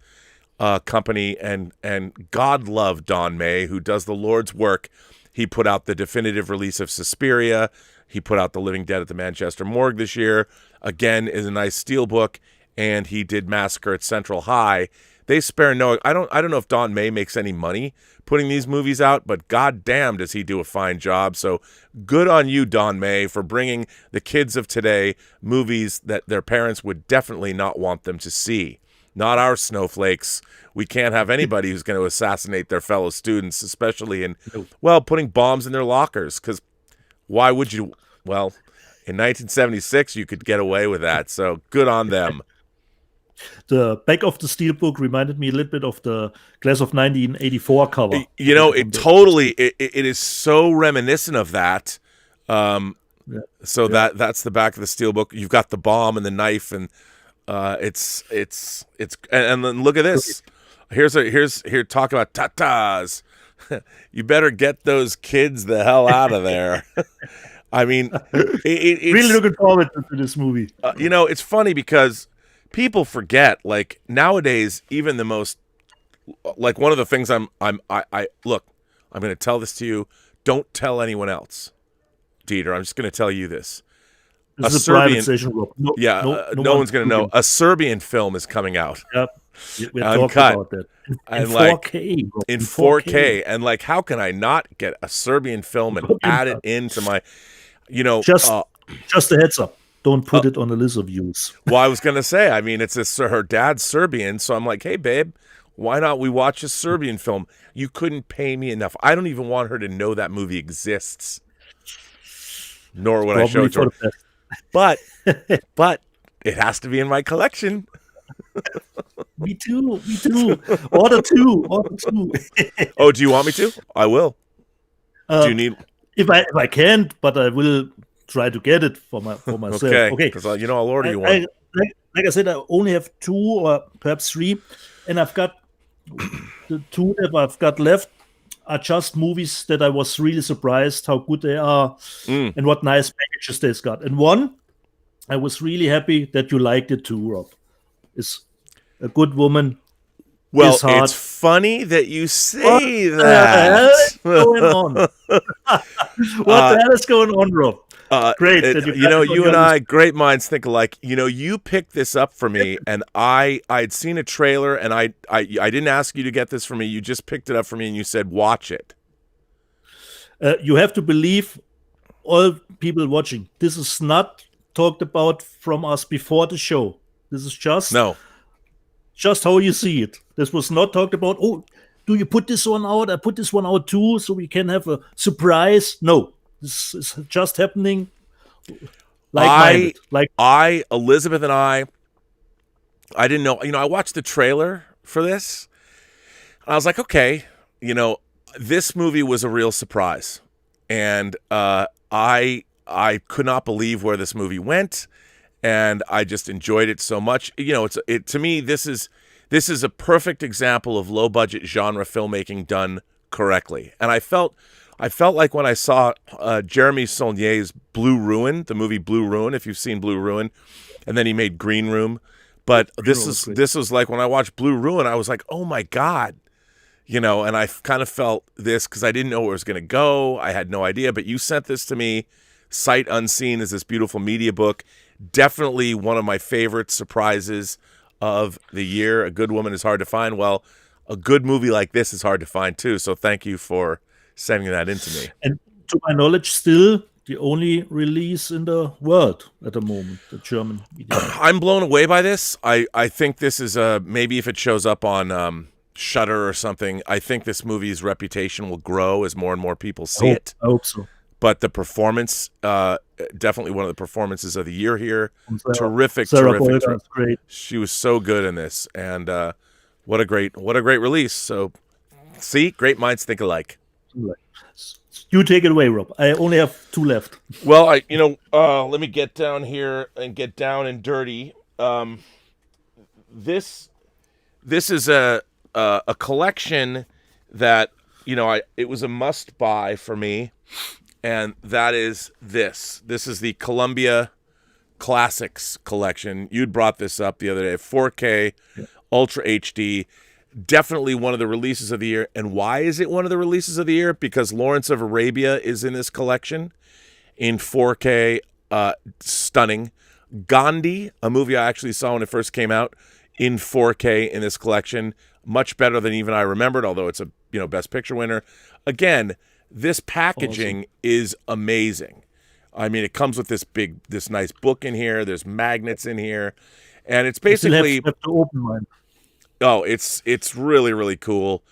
company, and God love Don May, who does the Lord's work. He put out the definitive release of Suspiria. He put out The Living Dead at the Manchester Morgue this year. Again, is a nice steelbook, and he did Massacre at Central High. They spare no. I don't know if Don May makes any money putting these movies out, but goddamn does he do a fine job. So good on you, Don May, for bringing the kids of today movies that their parents would definitely not want them to see. Not our snowflakes. We can't have anybody who's going to assassinate their fellow students, especially in, putting bombs in their lockers, because why would you? Well, in 1976, you could get away with that, so good on them. The back of the steelbook reminded me a little bit of the Class of 1984 cover. You know, it totally, it is so reminiscent of that. So that's the back of the steelbook. You've got the bomb and the knife, and it's and then look at this. Here talk about tatas. You better get those kids the hell out of there. I mean, it's really looking forward to this movie. You know, it's funny because people forget, like, nowadays, even the most, like, one of the things I look, I'm going to tell this to you. Don't tell anyone else, Dieter. I'm just going to tell you this. This is a private session, Rob. No one's going to know. A Serbian film is coming out. Yep. We talked about that. In 4K. Rob. In 4K. And like, how can I not get a Serbian film and add it into my, just a heads up. Don't put it on the list of views. Well, I was going to say, I mean, her dad's Serbian. So I'm like, hey, babe, why not we watch a Serbian film? You couldn't pay me enough. I don't even want her to know that movie exists. Nor would I show it to her. But it has to be in my collection. Me too. Order two. Oh, do you want me to? I will. Do you need? If I can't, but I will try to get it for myself. Okay. Because I'll order you one. Like I said, I only have 2 or perhaps 3, and I've got the 2 that I've got left are just movies that I was really surprised how good they are and what nice packages they've got. And one, I was really happy that you liked it too, Rob. It's A Good Woman. Well, it's funny that you say that. What the hell is going on, Rob? Great. You and I, great minds think alike. You picked this up for me, and I'd seen a trailer, and I didn't ask you to get this for me. You just picked it up for me, and you said, watch it. You have to believe all people watching. This is not talked about from us before the show. This is just how you see it. This was not talked about, oh, do you put this one out? I put this one out too, so we can have a surprise. No. This is just happening Elizabeth and I didn't know, I watched the trailer for this. And I was like, okay, this movie was a real surprise. And I could not believe where this movie went. And I just enjoyed it so much. To me, this is a perfect example of low budget genre filmmaking done correctly. And I felt like when I saw Jeremy Saulnier's Blue Ruin, the movie Blue Ruin, if you've seen Blue Ruin, and then he made Green Room. But this was like when I watched Blue Ruin, I was like, oh my God. And I kind of felt this because I didn't know where it was going to go. I had no idea. But you sent this to me. Sight Unseen is this beautiful media book. Definitely one of my favorite surprises of the year. A Good Woman is hard to find. Well, a good movie like this is hard to find too. So thank you for sending that in to me. And to my knowledge, still the only release in the world at the moment, the German media. I'm blown away by this. I think this is maybe if it shows up on Shudder or something, I think this movie's reputation will grow as more and more people see it. I hope so. But the performance, definitely one of the performances of the year here. Terrific. Great. She was so good in this, and what a great release. So, see, great minds think alike. You take it away, Rob. I only have 2 left. Well, let me get down here and get down and dirty. This is a collection that it was a must buy for me, and that is this. This is the Columbia Classics collection. You'd brought this up the other day. 4K, Ultra HD. Definitely one of the releases of the year. And why is it one of the releases of the year? Because Lawrence of Arabia is in this collection in 4K. Stunning. Gandhi, a movie I actually saw when it first came out, in 4K in this collection. Much better than even I remembered, although it's a Best Picture winner. Again, this packaging is amazing. I mean, it comes with this nice book in here. There's magnets in here. And it's basically... have to open one. Oh, it's really, really cool.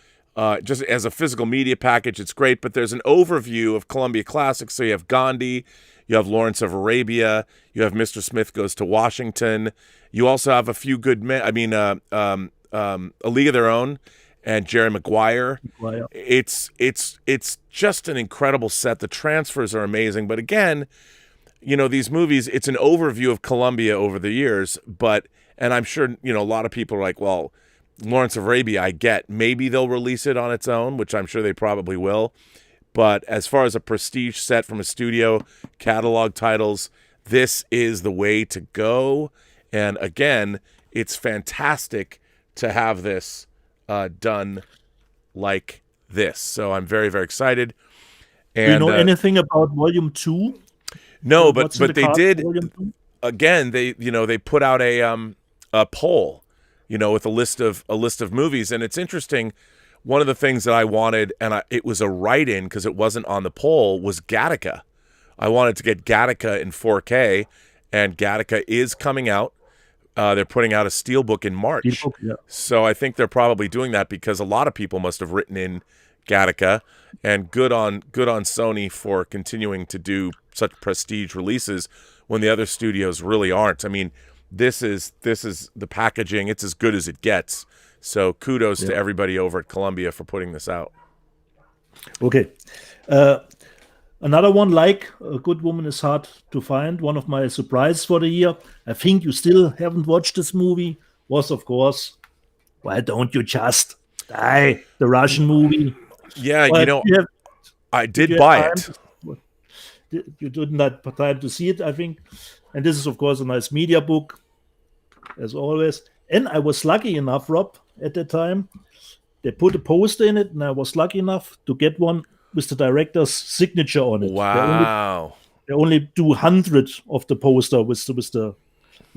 Just as a physical media package, it's great. But there's an overview of Columbia Classics. So you have Gandhi, you have Lawrence of Arabia, you have Mr. Smith Goes to Washington. You also have a few good men. I mean, A League of Their Own and Jerry Maguire. It's just an incredible set. The transfers are amazing. But again, these movies, it's an overview of Columbia over the years. And I'm sure, a lot of people are like, well, Lawrence of Arabia, I get. Maybe they'll release it on its own, which I'm sure they probably will. But as far as a prestige set from a studio, catalog titles, this is the way to go. And again, it's fantastic to have this done like this. So I'm very, very excited. And, do you know anything about Volume 2? No, but they did. Volume 2? Again, they put out a poll, with a list of movies, and it's interesting. One of the things that I wanted, and it was a write-in because it wasn't on the poll, was Gattaca. I wanted to get Gattaca in 4K, and Gattaca is coming out. They're putting out a steelbook in March. Steelbook, yeah. So I think they're probably doing that because a lot of people must have written in Gattaca, and good on Sony for continuing to do such prestige releases when the other studios really aren't. I mean, this is the packaging. It's as good as it gets. So kudos to everybody over at Columbia for putting this out. Okay. Another one, like A Good Woman is Hard to Find, one of my surprises for the year. I think you still haven't watched this movie, was, of course, Why Don't You Just Die? The Russian movie. Yeah, I did buy it. You didn't have time to see it, I think. And this is, of course, a nice media book, as always. And I was lucky enough, Rob, at the time, they put a poster in it, and I was lucky enough to get one with the director's signature on it. Wow. They only do 100 of the poster with the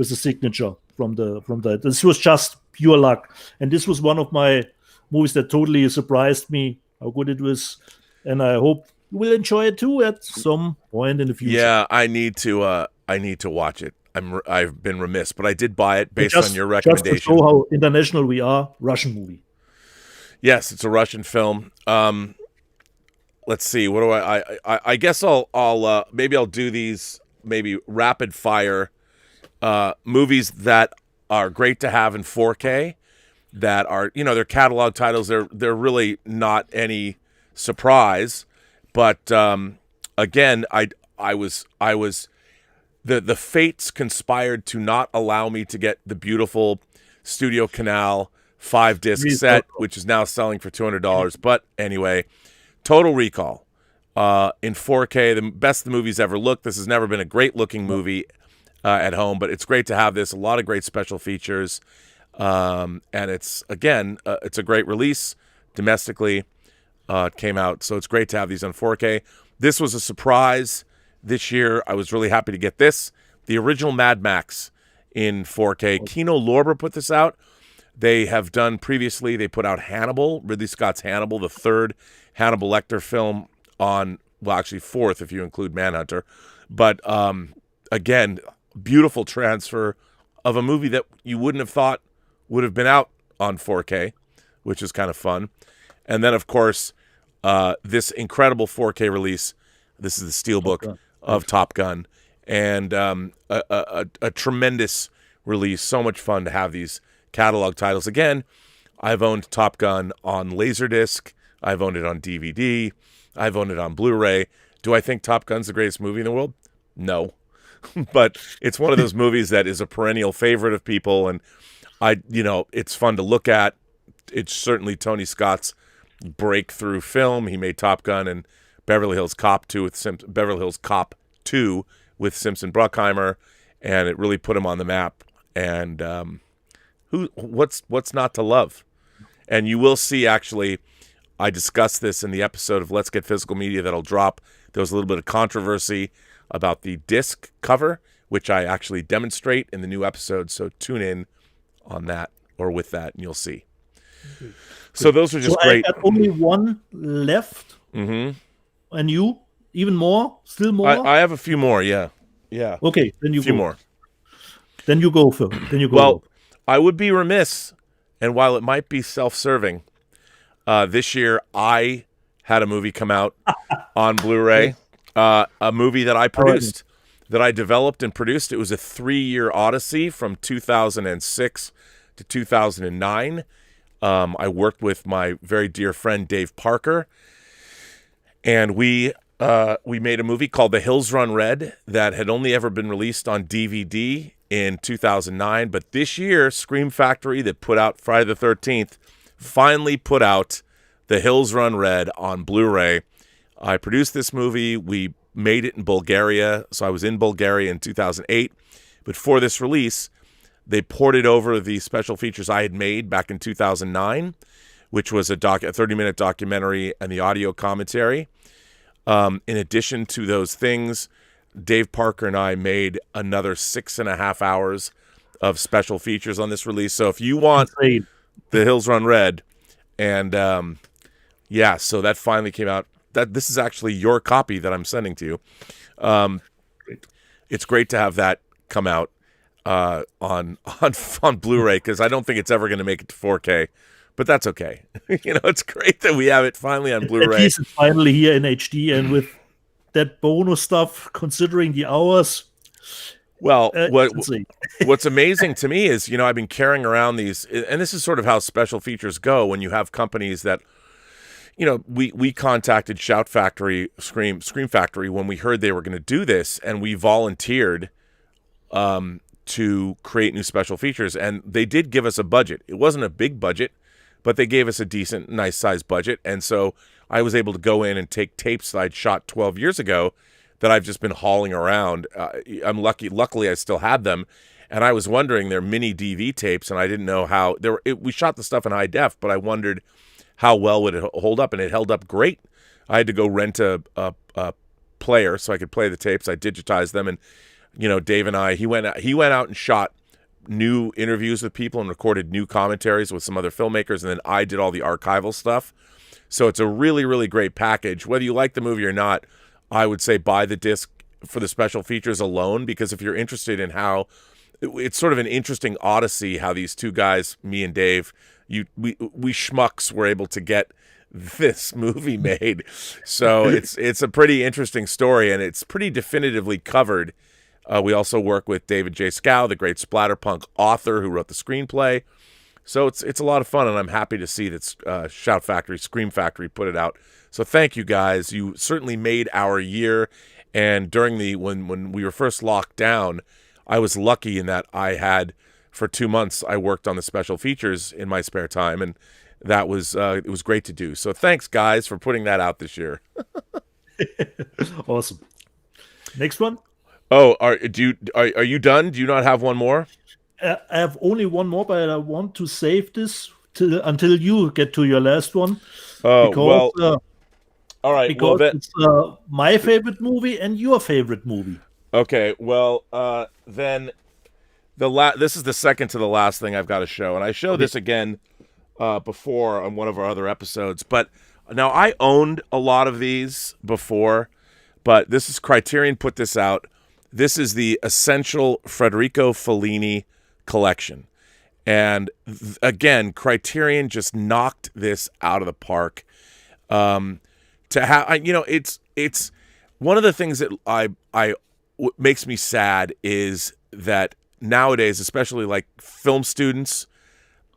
signature from the. This was just pure luck. And this was one of my movies that totally surprised me, how good it was. And I hope you will enjoy it too at some point in the future. Yeah, I need to watch it. I've been remiss, but I did buy it based on your recommendation. Just to show how international we are, Russian movie. Yes, it's a Russian film. Let's see. What do I guess I'll maybe I'll do these maybe rapid fire movies that are great to have in 4K. That are they're catalog titles. They're really not any surprise. But again, I was the fates conspired to not allow me to get the beautiful Studio Canal 5-disc set, which is now selling for $200. But anyway, Total Recall in 4K, the best the movie's ever looked. This has never been a great looking movie at home, but it's great to have this. A lot of great special features, and it's it's a great release domestically. It came out, so it's great to have these on 4K. This was a surprise this year. I was really happy to get this. The original Mad Max in 4K. Kino Lorber put this out. They have done previously, they put out Hannibal, Ridley Scott's Hannibal, the third Hannibal Lecter film actually fourth if you include Manhunter. But again, beautiful transfer of a movie that you wouldn't have thought would have been out on 4K, which is kind of fun. And then, of course, this incredible 4K release. This is the steelbook of Top Gun, and a tremendous release. So much fun to have these catalog titles. Again, I've owned Top Gun on Laserdisc. I've owned it on DVD. I've owned it on Blu-ray. Do I think Top Gun's the greatest movie in the world? No. But it's one of those movies that is a perennial favorite of people, and it's fun to look at. It's certainly Tony Scott's breakthrough film. He made Top Gun and Beverly Hills Cop 2 with Simpson Bruckheimer, and it really put him on the map. And what's not to love? And you will see, actually, I discussed this in the episode of Let's Get Physical Media that'll drop. There was a little bit of controversy about the disc cover, which I actually demonstrate in the new episode. So tune in on that or with that, and you'll see. So those are just great. I got only one left. Mm-hmm. And you? Even more? Still more? I have a few more, yeah. Okay, then you go. A few more. Then you go, Phil. Well, I would be remiss, and while it might be self-serving, this year I had a movie come out on Blu-ray, a movie that I produced, that I developed and produced. It was a 3-year odyssey from 2006 to 2009. I worked with my very dear friend Dave Parker, and we made a movie called The Hills Run Red that had only ever been released on DVD in 2009. But this year, Scream Factory, that put out Friday the 13th, finally put out The Hills Run Red on Blu-ray. I produced this movie. We made it in Bulgaria, so I was in Bulgaria in 2008. But for this release, they ported over the special features I had made back in 2009. which was a 30-minute documentary and the audio commentary. In addition to those things, Dave Parker and I made another 6.5 hours of special features on this release. So if you want Insane. The Hills Run Red, and so that finally came out. This is actually your copy that I'm sending to you. It's great to have that come out on Blu-ray, because I don't think it's ever going to make it to 4K, but that's okay. It's great that we have it finally on Blu-ray. At least it's finally here in HD, and with that bonus stuff, considering the hours. Well, what's amazing to me is, I've been carrying around these, and this is sort of how special features go when you have companies that, we contacted Shout Factory, Scream Factory, when we heard they were going to do this, and we volunteered to create new special features, and they did give us a budget. It wasn't a big budget, but they gave us a decent, nice size budget, and so I was able to go in and take tapes that I'd shot 12 years ago that I've just been hauling around. I'm luckily I still had them, and I was wondering, they're mini DV tapes, and I didn't know how we shot the stuff in high def, but I wondered how well would it hold up, and it held up great. I had to go rent a player so I could play the tapes. I digitized them, and Dave and I, he went out and shot new interviews with people and recorded new commentaries with some other filmmakers, and then I did all the archival stuff. So it's a really, really great package. Whether you like the movie or not, I would say buy the disc for the special features alone, because if you're interested in how it's sort of an interesting odyssey how these two guys, me and Dave, we schmucks were able to get this movie made. So it's a pretty interesting story, and it's pretty definitively covered. We also work with David J. Scow, the great splatterpunk author who wrote the screenplay. So it's a lot of fun, and I'm happy to see that Shout Factory, Scream Factory put it out. So thank you guys. You certainly made our year. And during when we were first locked down, I was lucky in that I had, for 2 months, I worked on the special features in my spare time, and that was it was great to do. So thanks, guys, for putting that out this year. Awesome. Next one. Oh, are you done? Do you not have one more? I have only one more, but I want to save this until you get to your last one. Oh, because, well, all right. Because it's my favorite movie and your favorite movie. Okay, well, then this is the second to the last thing I've got to show, and I showed this again before on one of our other episodes. But now I owned a lot of these before, but this is Criterion put this out. This is the Essential Federico Fellini collection. And again, Criterion just knocked this out of the park. To have, it's one of the things that makes me sad is that nowadays, especially like film students,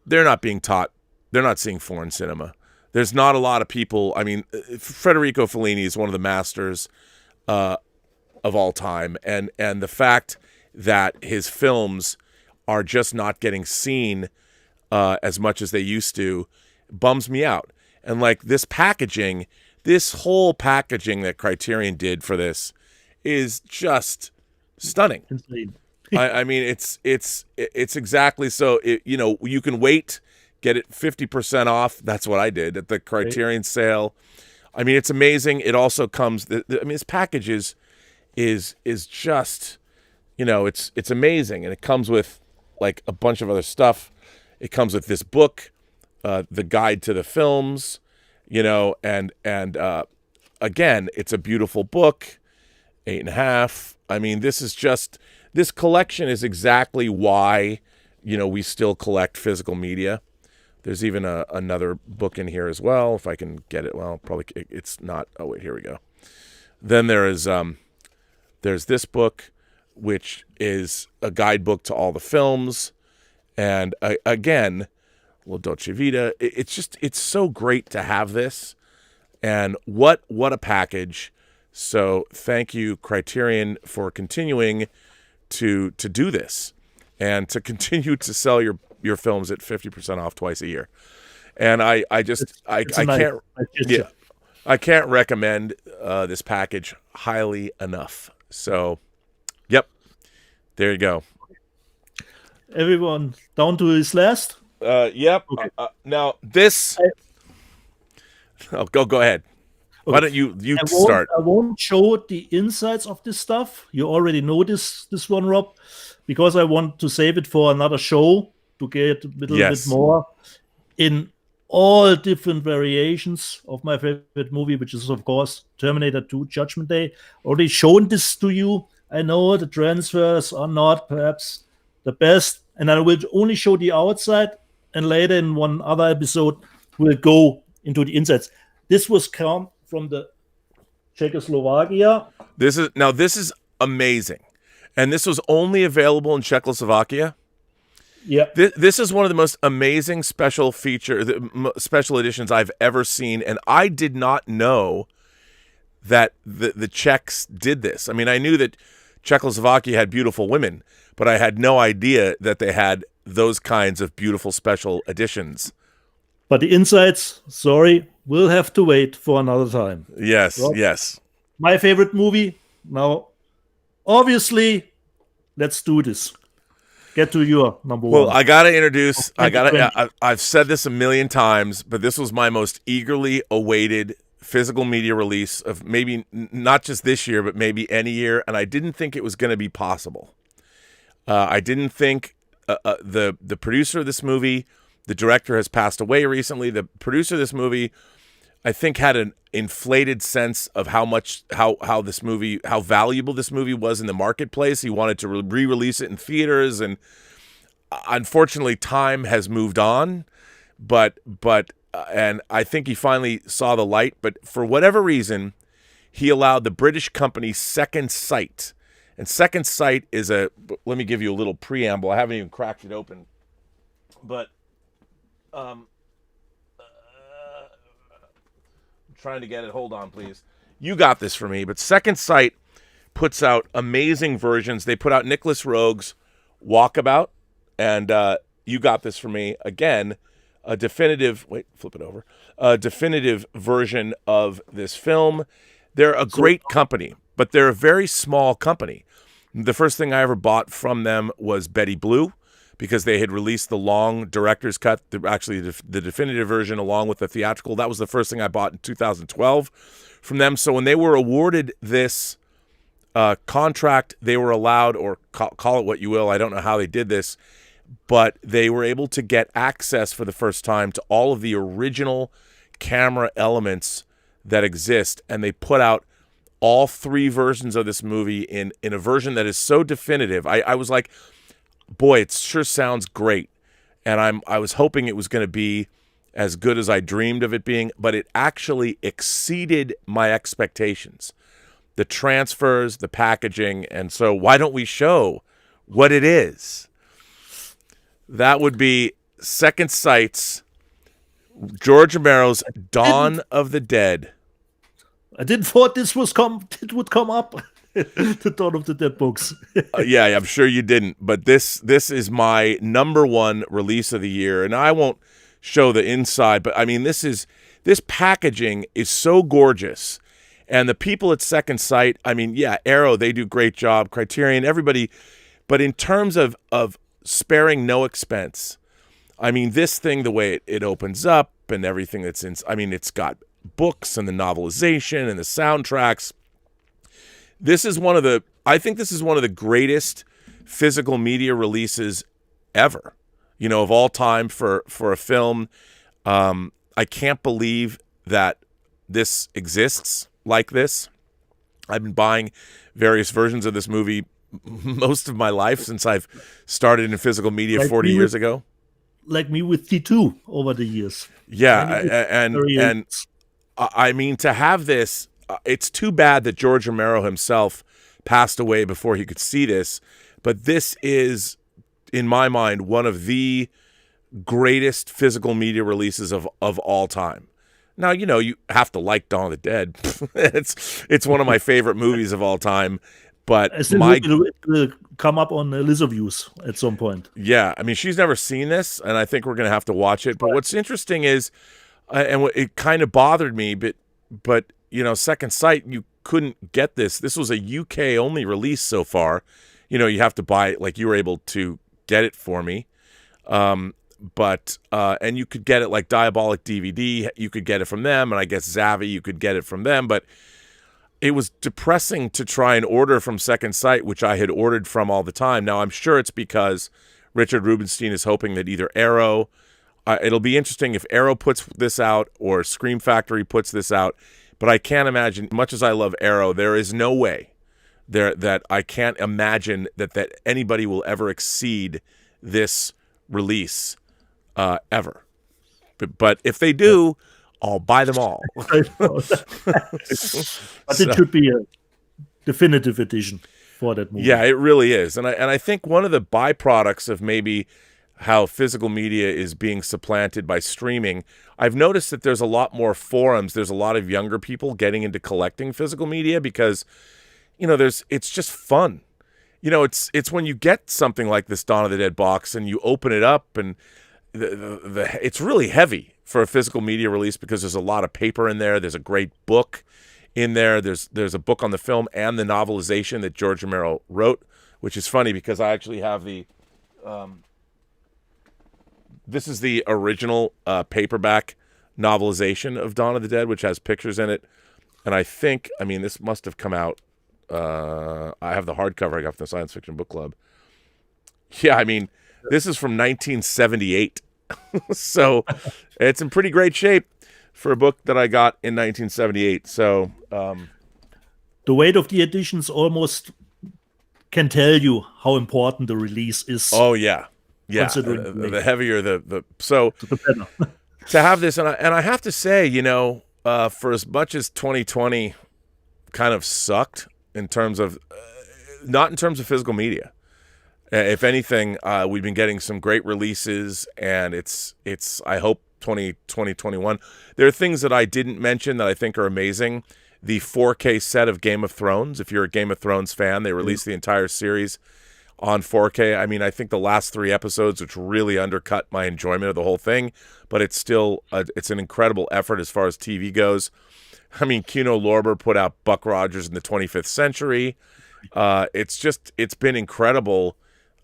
they're not being taught, they're not seeing foreign cinema. There's not a lot of people. I mean, Federico Fellini is one of the masters of all time, and the fact that his films are just not getting seen as much as they used to bums me out. And like this whole packaging that Criterion did for this is just stunning. Insane. I mean, it's exactly so. You can wait, get it 50% off. That's what I did at the Criterion sale. I mean, it's amazing. It also comes. This package is just, it's amazing, and it comes with like a bunch of other stuff. It comes with this book, the guide to the films, and again, it's a beautiful book, 8.5. I mean, this collection is exactly why, we still collect physical media. There's even another book in here as well, if I can get it. Well, probably it's not. Oh wait, here we go. Then there's this book, which is a guidebook to all the films, and again, La Dolce Vita. It's so great to have this, and what a package. So thank you, Criterion, for continuing to do this, and to continue to sell your films at 50% off twice a year. And I can't recommend this package highly enough. So, yep, there you go. Everyone down to his last. Yep. Okay. Now this. Oh, go ahead. Why don't you start? I won't show the insides of this stuff. You already know this one, Rob, because I want to save it for another show to get a little bit more in all different variations of my favorite movie, which is, of course, Terminator 2 Judgment Day. Already shown this to you. I know the transfers are not perhaps the best, and I will only show the outside, and later in one other episode, we'll go into the insides. This was come from the Czechoslovakia. This is amazing. And this was only available in Czechoslovakia? Yeah. This is one of the most amazing special editions I've ever seen, and I did not know that the Czechs did this. I mean, I knew that Czechoslovakia had beautiful women, but I had no idea that they had those kinds of beautiful special editions. But the insides, sorry, we'll have to wait for another time. Yes, Rob, yes. My favorite movie. Now, obviously, let's do this. Get to your number one. Well, I got to introduce, I've said this a million times, but this was my most eagerly awaited physical media release of maybe not just this year, but maybe any year. And I didn't think it was going to be possible. I didn't think the producer of this movie, the director has passed away recently. The producer of this movie, I think, had an inflated sense of how valuable this movie was in the marketplace. He wanted to re-release it in theaters, and unfortunately, time has moved on. And I think he finally saw the light. But for whatever reason, he allowed the British company Second Sight. And Second Sight is let me give you a little preamble. I haven't even cracked it open, but trying to get it. Hold on, please. You got this for me. But Second Sight puts out amazing versions. They put out Nicholas Roeg's Walkabout, and You Got This for Me. Again, a definitive. Wait, flip it over. A definitive version of this film. They're a great company, but they're a very small company. The first thing I ever bought from them was Betty Blue, because they had released the long director's cut, the definitive version along with the theatrical. That was the first thing I bought in 2012 from them. So when they were awarded this contract, they were allowed, or call it what you will, I don't know how they did this, but they were able to get access for the first time to all of the original camera elements that exist, and they put out all three versions of this movie in a version that is so definitive. I was like, boy, it sure sounds great. And I was hoping it was going to be as good as I dreamed of it being, but it actually exceeded my expectations. The transfers, the packaging, and so why don't we show what it is? That would be Second Sight's George Romero's Dawn of the Dead. I didn't thought it would come up. The Dawn of the Dead books. Yeah, I'm sure you didn't. But this is my number one release of the year, and I won't show the inside. But I mean, this packaging is so gorgeous, and the people at Second Sight. I mean, yeah, Arrow, they do a great job. Criterion, everybody. But in terms of sparing no expense, I mean, this thing, the way it opens up and everything that's in. I mean, it's got books and the novelization and the soundtracks. I think this is one of the greatest physical media releases ever, of all time for a film. I can't believe that this exists like this. I've been buying various versions of this movie most of my life since I've started in physical media 40 years ago. Like me with T2 over the years. Yeah, and I mean, to have this, it's too bad that George Romero himself passed away before he could see this, but this is, in my mind, one of the greatest physical media releases of all time. Now, you have to like Dawn of the Dead. It's one of my favorite movies of all time, but it will come up on the list of views at some point. Yeah, I mean, she's never seen this, and I think we're going to have to watch it. But what's interesting is, and it kind of bothered me, but Second Sight, you couldn't get this. This was a UK only release so far. You have to buy it, like you were able to get it for me. and you could get it like Diabolic DVD. You could get it from them, and I guess Zavvi, you could get it from them. But it was depressing to try and order from Second Sight, which I had ordered from all the time. Now, I'm sure it's because Richard Rubenstein is hoping that either Arrow, it'll be interesting if Arrow puts this out or Scream Factory puts this out. But I can't imagine, much as I love Arrow, there is no way that I can't imagine that anybody will ever exceed this release ever. But if they do, I'll buy them all. But it should be a definitive edition for that movie. Yeah, it really is. And I think one of the byproducts of maybe how physical media is being supplanted by streaming, I've noticed that there's a lot more forums. There's a lot of younger people getting into collecting physical media because, it's just fun. It's when you get something like this Dawn of the Dead box and you open it up and it's really heavy for a physical media release because there's a lot of paper in there. There's a great book in there. There's a book on the film and the novelization that George Romero wrote, which is funny because I actually have the this is the original paperback novelization of Dawn of the Dead, which has pictures in it. And this must have come out. I have the hardcover I got from the Science Fiction Book Club. Yeah, this is from 1978. So it's in pretty great shape for a book that I got in 1978. So the weight of the editions almost can tell you how important the release is. Oh, yeah. Yeah, the heavier the better. To have this, and I have to say, for as much as 2020 kind of sucked in terms of, not in terms of physical media. If anything, we've been getting some great releases, and it's I hope 2021. There are things that I didn't mention that I think are amazing. The 4K set of Game of Thrones. If you're a Game of Thrones fan, they released the entire series on 4K. I think the last 3 episodes, which really undercut my enjoyment of the whole thing, but it's still it's an incredible effort as far as TV goes. Kino Lorber put out Buck Rogers in the 25th Century. It's been incredible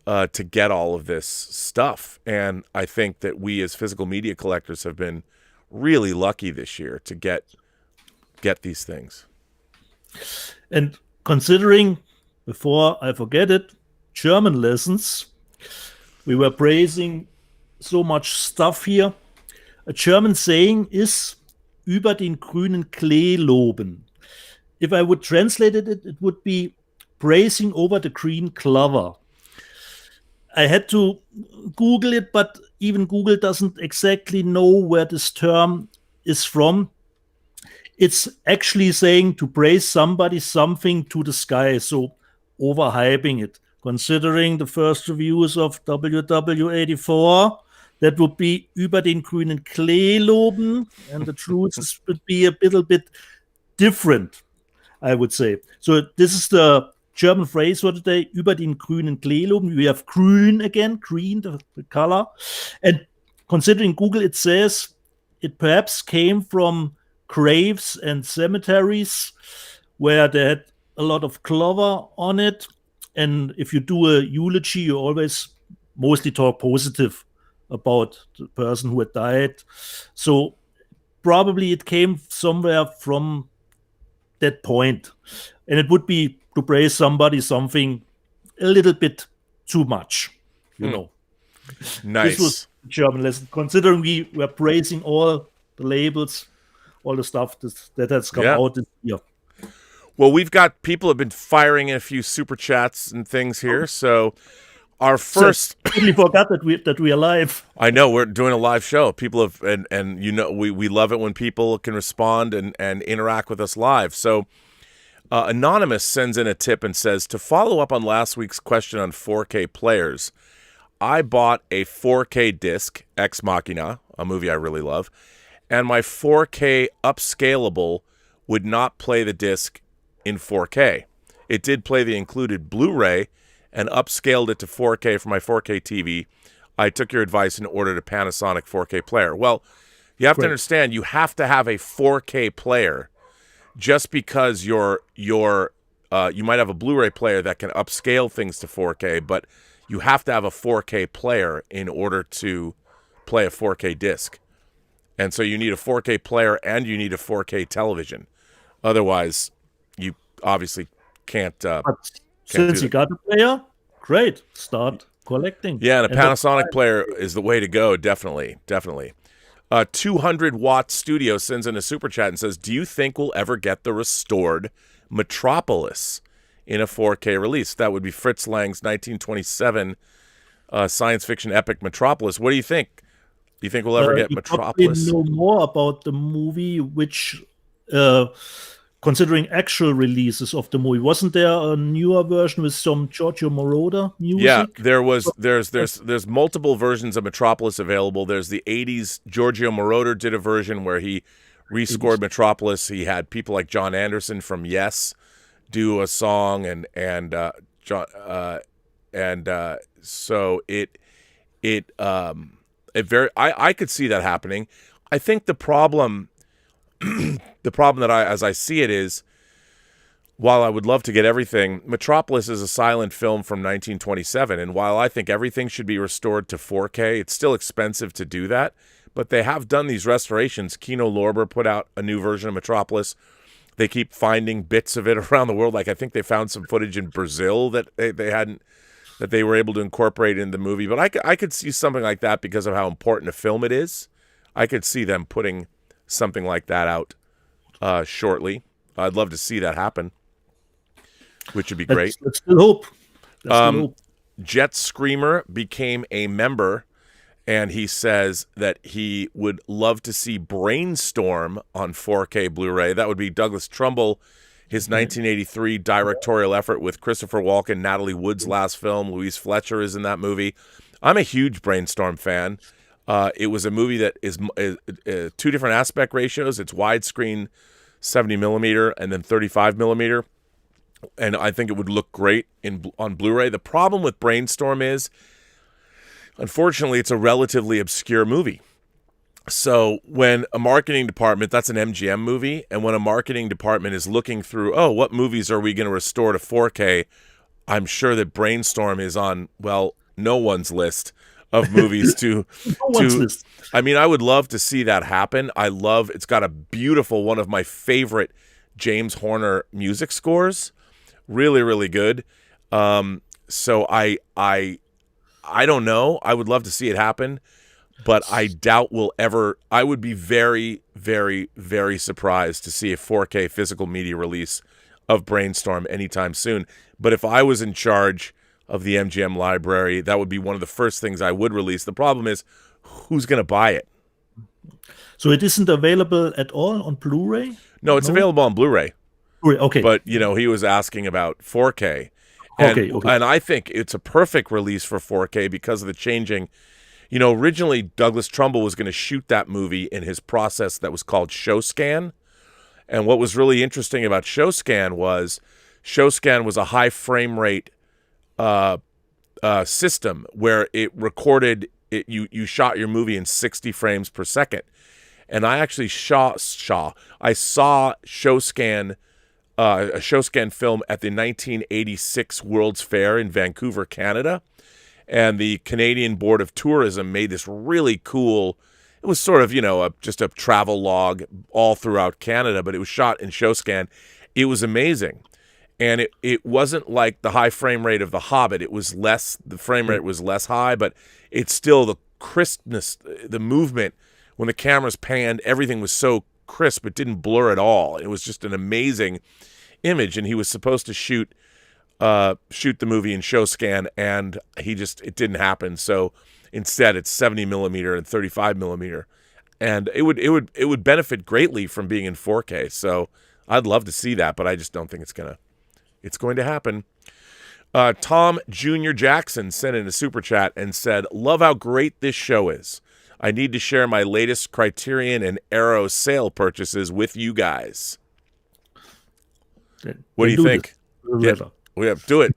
to get all of this stuff, and I think that we as physical media collectors have been really lucky this year to get these things. And considering, before I forget it, German lessons, we were praising so much stuff here. A German saying is über den grünen Klee loben. If I would translate it, it would be praising over the green clover. I had to Google it, but even Google doesn't exactly know where this term is from. It's actually saying to praise somebody, something to the sky, so overhyping it. Considering the first reviews of WW84, that would be über den grünen Klee loben, and the truth would be a little bit different, I would say. So this is the German phrase for today, über den grünen Klee loben. We have grün again, green, the color. And considering Google, it says it perhaps came from graves and cemeteries where they had a lot of clover on it. And if you do a eulogy, you always mostly talk positive about the person who had died. So probably it came somewhere from that point. And it would be to praise somebody something a little bit too much, Nice. This was a German lesson. Considering we were praising all the labels, all the stuff that has come out this year. Well, people have been firing in a few super chats and things here. So our first, I totally forgot that we are live. I know we're doing a live show. People have, and we love it when people can respond and interact with us live. So Anonymous sends in a tip and says, to follow up on last week's question on 4K players, I bought a 4K disc, Ex Machina, a movie I really love, and my 4K upscalable would not play the disc in 4K. It did play the included Blu-ray and upscaled it to 4K for my 4K TV. I took your advice and ordered a Panasonic 4K player. Well, you have to understand, you have to have a 4K player just because you might have a Blu-ray player that can upscale things to 4K, but you have to have a 4K player in order to play a 4K disc. And so you need a 4K player and you need a 4K television. Otherwise, you obviously can't. But can't since do you got a player, great. Start collecting. Yeah, and a Panasonic player is the way to go. Definitely. 200 Watt Studio sends in a super chat and says, "Do you think we'll ever get the restored Metropolis in a 4K release?" That would be Fritz Lang's 1927 science fiction epic Metropolis. What do you think? Do you think we'll ever get Metropolis? We know more about the movie, which, considering actual releases of the movie, wasn't there a newer version with some Giorgio Moroder music? Yeah, there's multiple versions of Metropolis available. There's the 80s. Giorgio Moroder did a version where he rescored Metropolis. He had people like John Anderson from Yes do a song, so I could see that happening. I think the problem that as I see it is, while I would love to get everything, Metropolis is a silent film from 1927, and while I think everything should be restored to 4K, it's still expensive to do that, but they have done these restorations. Kino Lorber put out a new version of Metropolis. They keep finding bits of it around the world. Like I think they found some footage in Brazil that they were able to incorporate in the movie. But I could see something like that because of how important a film it is. I could see them putting something like that out shortly. I'd love to see that happen, which would be great. Let's still hope. Jet Screamer became a member, and he says that he would love to see Brainstorm on 4K Blu-ray. That would be Douglas Trumbull, his 1983 directorial effort with Christopher Walken, Natalie Wood's last film. Louise Fletcher is in that movie. I'm a huge Brainstorm fan. It was a movie that is two different aspect ratios. It's widescreen 70 millimeter and then 35 millimeter. And I think it would look great on Blu-ray. The problem with Brainstorm is, unfortunately, it's a relatively obscure movie. So when a marketing department, that's an MGM movie, and when a marketing department is looking through, what movies are we going to restore to 4K, I'm sure that Brainstorm is on, no one's list of movies I mean, I would love to see that happen. It's got a beautiful, one of my favorite James Horner music scores. Really, really good. So I don't know. I would love to see it happen, but I doubt I would be very, very, very surprised to see a 4K physical media release of Brainstorm anytime soon. But if I was in charge of the MGM library, that would be one of the first things I would release. The problem is, who's going to buy it? So it isn't available at all on Blu-ray? No, it's available on Blu-ray. Okay. But, he was asking about 4K. And I think it's a perfect release for 4K because of the changing. Originally Douglas Trumbull was going to shoot that movie in his process that was called ShowScan. And what was really interesting about ShowScan was a high frame rate system where it recorded it. You shot your movie in 60 frames per second. And I actually saw ShowScan. A ShowScan film at the 1986 World's Fair in Vancouver, Canada. And the Canadian Board of Tourism made this really cool, it was sort of, just a travel log all throughout Canada, but it was shot in ShowScan. It was amazing. And it wasn't like the high frame rate of The Hobbit. The frame rate was less high, but it's still the crispness, the movement, when the cameras panned, everything was so crisp, it didn't blur at all. It was just an amazing image, and he was supposed to shoot the movie in ShowScan, and it didn't happen. So instead, it's 70 millimeter and 35 millimeter, and it would benefit greatly from being in 4K. So I'd love to see that, but I just don't think it's going to happen. Tom Jr. Jackson sent in a super chat and said, "Love how great this show is. I need to share my latest Criterion and Arrow sale purchases with you guys." What do you think? Do it.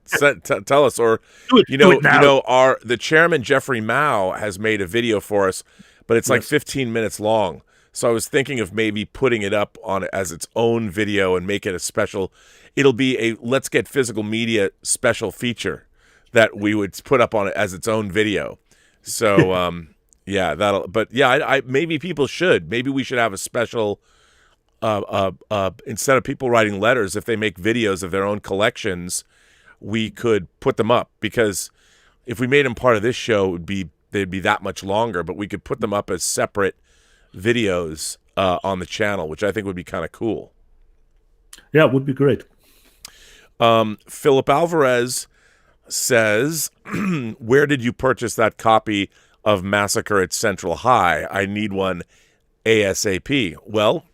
Tell us, or the chairman Jeffrey Mao has made a video for us, but it's like 15 minutes long. So I was thinking of maybe putting it up on as its own video and make it a special. It'll be a Let's Get Physical Media special feature that we would put up on it as its own video. So Yeah, but yeah, I maybe people should. Maybe we should have a special. Instead of people writing letters, if they make videos of their own collections, we could put them up, because if we made them part of this show, they'd be that much longer. But we could put them up as separate videos on the channel, which I think would be kind of cool. Yeah, it would be great. Philip Alvarez says, "Where did you purchase that copy of Massacre at Central High? I need one ASAP." Well,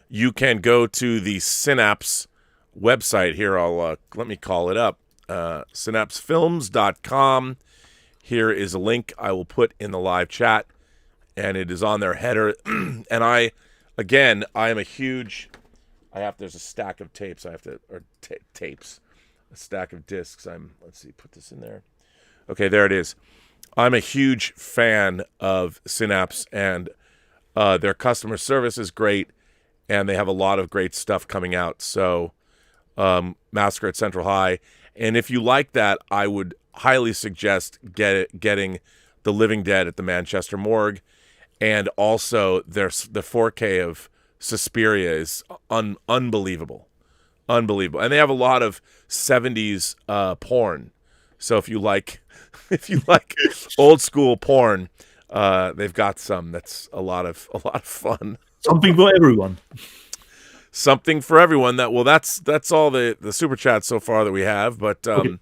you can go to the Synapse website here. Let me call it up. Synapsefilms.com. Here is a link I will put in the live chat, and it is on their header. And I am a huge. There's a stack of tapes. Tapes, a stack of discs. Let's see, put this in there. Okay, there it is. I'm a huge fan of Synapse, and their customer service is great, and they have a lot of great stuff coming out. So, Massacre at Central High, and if you like that, I would highly suggest getting The Living Dead at the Manchester Morgue, and also the 4K of Suspiria is unbelievable, and they have a lot of 70s porn. So if you like old school porn, they've got some that's a lot of fun. Something for everyone. Something for everyone. That's all the super chats so far that we have. But Okay.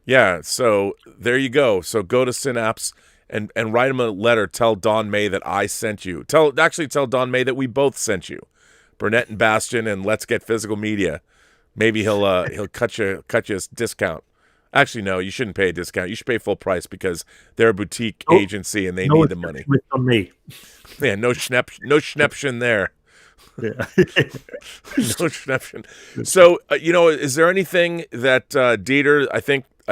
yeah, so there you go. So go to Synapse and write him a letter. Tell Don May that I sent you. Tell Don May that we both sent you. Burnett and Bastian and Let's Get Physical Media. Maybe he'll cut you a discount. Actually, no, you shouldn't pay a discount. You should pay full price, because they're a boutique agency and they need the money. On me. Yeah, no schneption there. Yeah. No schneption. So, is there anything that Dieter? I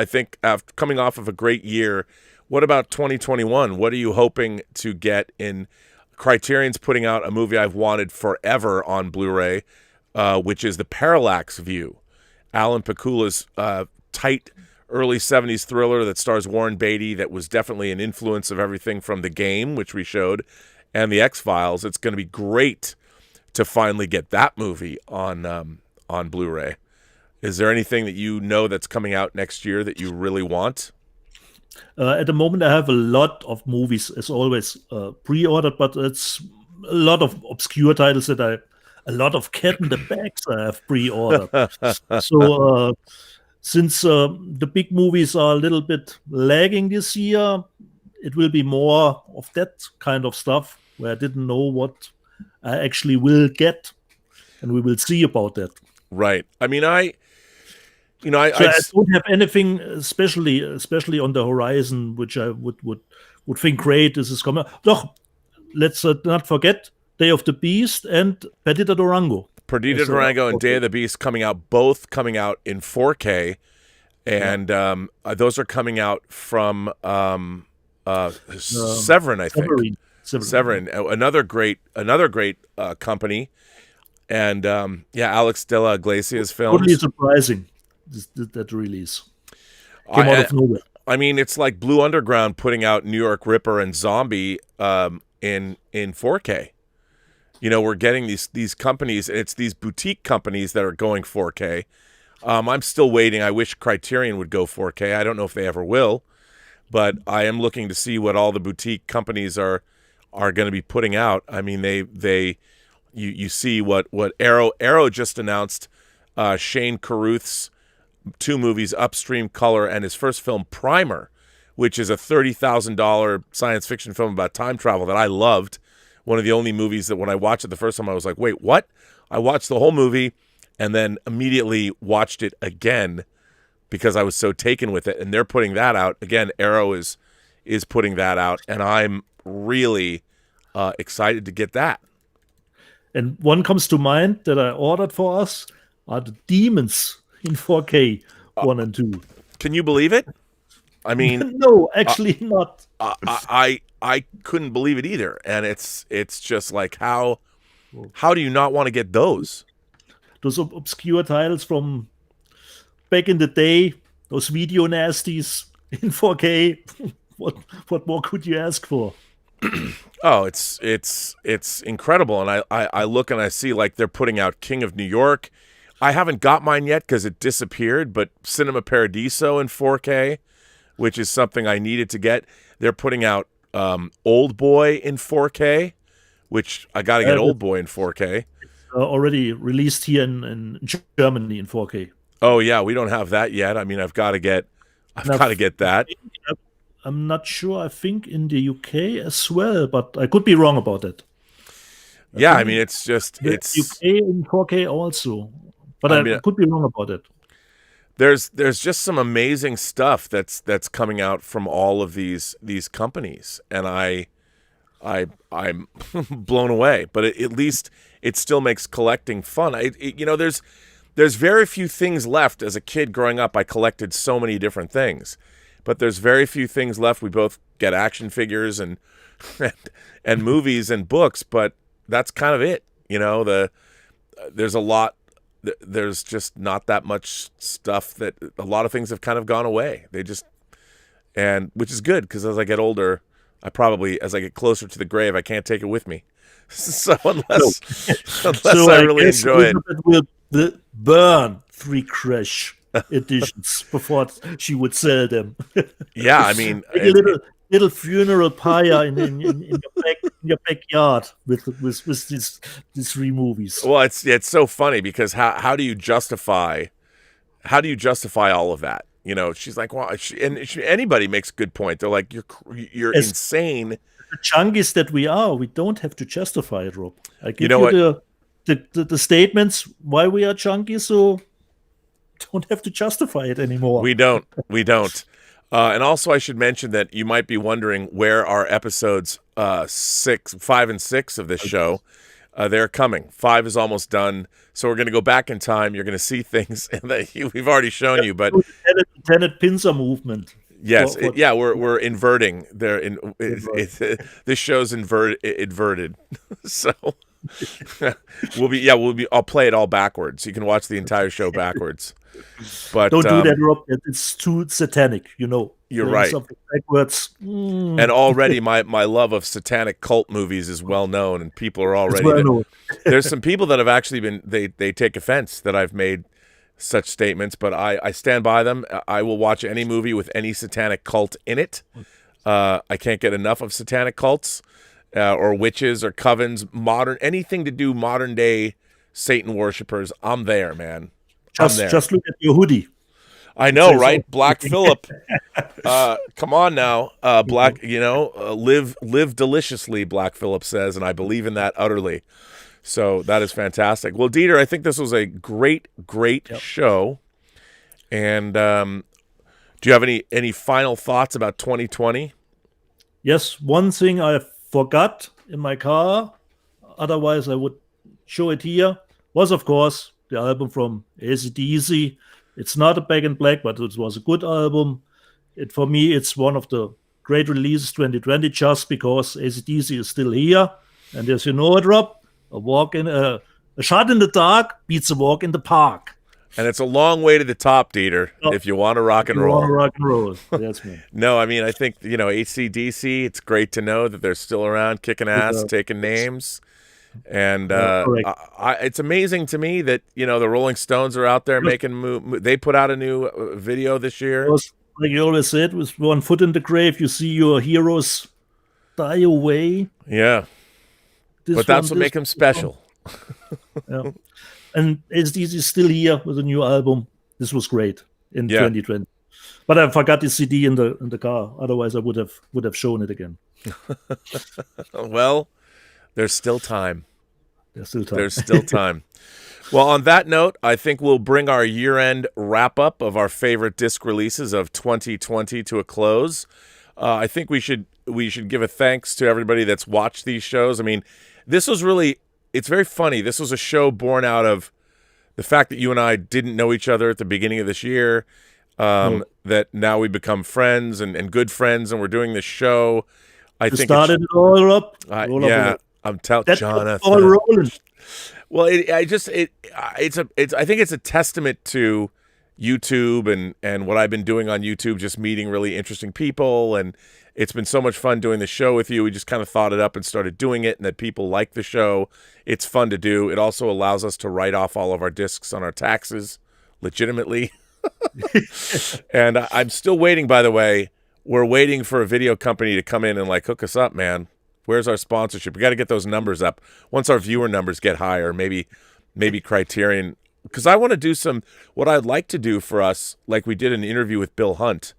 think after coming off of a great year, what about 2021? What are you hoping to get in? Criterion's putting out a movie I've wanted forever on Blu-ray, which is The Parallax View, Alan Pakula's tight early 70s thriller that stars Warren Beatty, that was definitely an influence of everything from The Game, which we showed, and The X-Files. It's going to be great to finally get that movie on Blu-ray. Is there anything that that's coming out next year that you really want? At the moment, I have a lot of movies, as always, pre-ordered, but it's a lot of obscure titles a lot of Cat in the Bags I have pre-ordered. So since the big movies are a little bit lagging this year, it will be more of that kind of stuff where I didn't know what I actually will get, and we will see about that. Right. I mean, I don't have anything especially on the horizon which I would think great. This is coming. Doch, let's not forget Day of the Beast and Perdita Durango. Perdita Durango and Day of the Beast both coming out in 4K, and those are coming out from Severin, I think. Severin, another great company, and Alex de la Iglesias films. Totally surprising. That release came out of nowhere. I mean, it's like Blue Underground putting out New York Ripper and Zombie in 4K. We're getting these companies, and it's these boutique companies that are going 4K. I'm still waiting. I wish Criterion would go 4K. I don't know if they ever will, but I am looking to see what all the boutique companies are going to be putting out. I mean, you see what Arrow just announced. Shane Carruth's 2 movies, Upstream Color, and his first film, Primer, which is a $30,000 science fiction film about time travel that I loved. One of the only movies that when I watched it the first time, I was like, wait, what? I watched the whole movie and then immediately watched it again because I was so taken with it. And they're putting that out. Again, Arrow is putting that out, and I'm really excited to get that. And one comes to mind that I ordered for us are the Demons in 4K 1 and 2. Can you believe it? I mean, no, actually not. I couldn't believe it either, and it's just like how do you not want to get those? Those obscure titles from back in the day, those video nasties in 4K. what more could you ask for? Oh, it's incredible, and I look and I see like they're putting out King of New York. I haven't got mine yet because it disappeared, but Cinema Paradiso in 4K, which is something I needed to get. They're putting out Old Boy in 4K, which I got to get Old Boy in 4K. Already released here in Germany in 4K. Oh yeah, we don't have that yet. I mean, I've got to get that. I'm not sure. I think in the UK as well, but I could be wrong about that. I mean, it's UK in 4K also, but I could be wrong about it. There's just some amazing stuff that's coming out from all of these companies, and I'm blown away. But at least it still makes collecting fun. There's very few things left. As a kid growing up, I collected so many different things. But there's very few things left. We both get action figures and movies and books, but that's kind of it. There's a lot. There's just not that much stuff. That a lot of things have kind of gone away. Which is good, because as I get older, as I get closer to the grave, I can't take it with me. So unless I really enjoy it, will burn 3 Crash editions before she would sell them. Yeah, I mean, like a little funeral pyre in your backyard with these 3 movies. Well, it's so funny because how do you justify all of that? She's like, well, anybody makes a good point. They're like, you're insane. The junkies that we are, we don't have to justify it, Rob. I give you the statements why we are junkies, so don't have to justify it anymore. We don't. And also, I should mention that you might be wondering where are episodes 5 and 6 of this show. They're coming. 5 is almost done, so we're going to go back in time. You're going to see things that we've already shown you, but Tenet pincer movement. Yes, we're inverting. This show's inverted, so. I'll play it all backwards. You can watch the entire show backwards. But don't do that, Rob. It's too satanic, You're right. Something backwards. And already my love of satanic cult movies is well known, and people are already there's some people that have actually been they take offense that I've made such statements, but I stand by them. I will watch any movie with any satanic cult in it. I can't get enough of satanic cults. Or witches or covens, anything to do modern day Satan worshippers. I'm there, man. Just look at your hoodie. I know, right? Black Phillip. Come on now. Black, live deliciously, Black Phillip says, and I believe in that utterly. So that is fantastic. Well, Dieter, I think this was a great show. And do you have any final thoughts about 2020? Yes, one thing I forgot in my car, otherwise I would show it here, was of course the album from AC/DC. It's not a Back in Black, but it was a good album. For me, it's one of the great releases 2020, just because AC/DC is still here. And as you know it, Rob, a shot in the dark beats a walk in the park. And it's a long way to the top, Dieter, if you want to rock and roll. That's me. No, I mean, I think, AC/DC, it's great to know that they're still around, kicking ass, taking names. And it's amazing to me that, the Rolling Stones are out there making they put out a new video this year. Like you always said, with one foot in the grave, you see your heroes die away. Yeah. But that's what makes them special. Yeah. And AC/DC is still here with a new album. This was great in 2020. But I forgot the CD in the car. Otherwise, I would have shown it again. Well, there's still time. There's still time. Well, on that note, I think we'll bring our year-end wrap-up of our favorite disc releases of 2020 to a close. I think we should give a thanks to everybody that's watched these shows. I mean, this was really... It's very funny. This was a show born out of the fact that you and I didn't know each other at the beginning of this year, that now we become friends and good friends, and we're doing this show. I think started it all up. I'm telling Jonathan. Well, I think it's a testament to YouTube and what I've been doing on YouTube, just meeting really interesting people. And it's been so much fun doing the show with you. We just kind of thought it up and started doing it, and that people like the show. It's fun to do. It also allows us to write off all of our discs on our taxes legitimately. And I'm still waiting, by the way. We're waiting for a video company to come in and like hook us up, man. Where's our sponsorship? We got to get those numbers up. Once our viewer numbers get higher, maybe Criterion, because I want to do what I'd like to do for us, like we did an interview with Bill Hunt,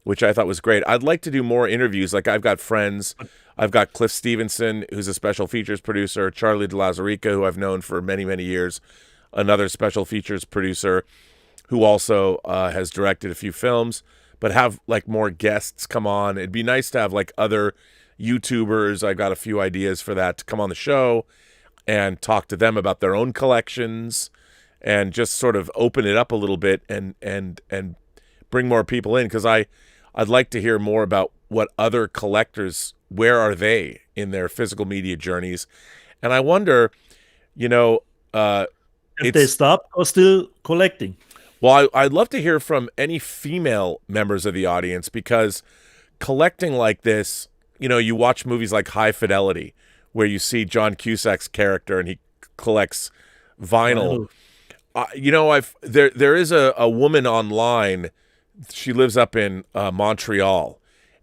which I thought was great. I'd like to do more interviews. Like I've got friends. I've got Cliff Stevenson, who's a special features producer, Charlie De Lauzarica, who I've known for many, many years, another special features producer who also has directed a few films, but have like more guests come on. It'd be nice to have like other YouTubers. I've got a few ideas for that to come on the show and talk to them about their own collections and just sort of open it up a little bit and bring more people in, because I'd like to hear more about what other collectors, where are they in their physical media journeys. And I wonder, if they stop or still collecting. Well, I'd love to hear from any female members of the audience, because collecting like this, you watch movies like High Fidelity, where you see John Cusack's character and he collects vinyl. There is a woman online. She lives up in Montreal,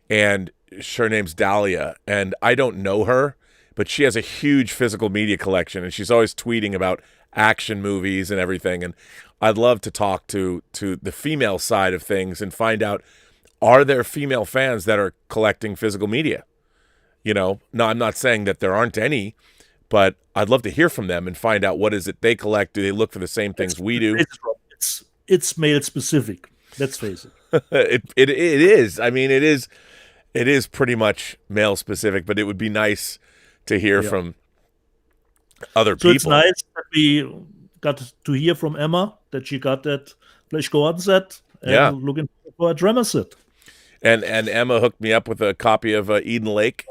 and her name's Dahlia, and I don't know her, but she has a huge physical media collection, and she's always tweeting about action movies and everything. And I'd love to talk to the female side of things and find out, are there female fans that are collecting physical media? No, I'm not saying that there aren't any, but I'd love to hear from them and find out what is it they collect. Do they look for the same things we do? It's male specific. Let's face it. It is. I mean, it is pretty much male specific, but it would be nice to hear from other people. It's nice that we got to hear from Emma that she got that Flash Gordon set and looking for a Tremors set. And Emma hooked me up with a copy of Eden Lake.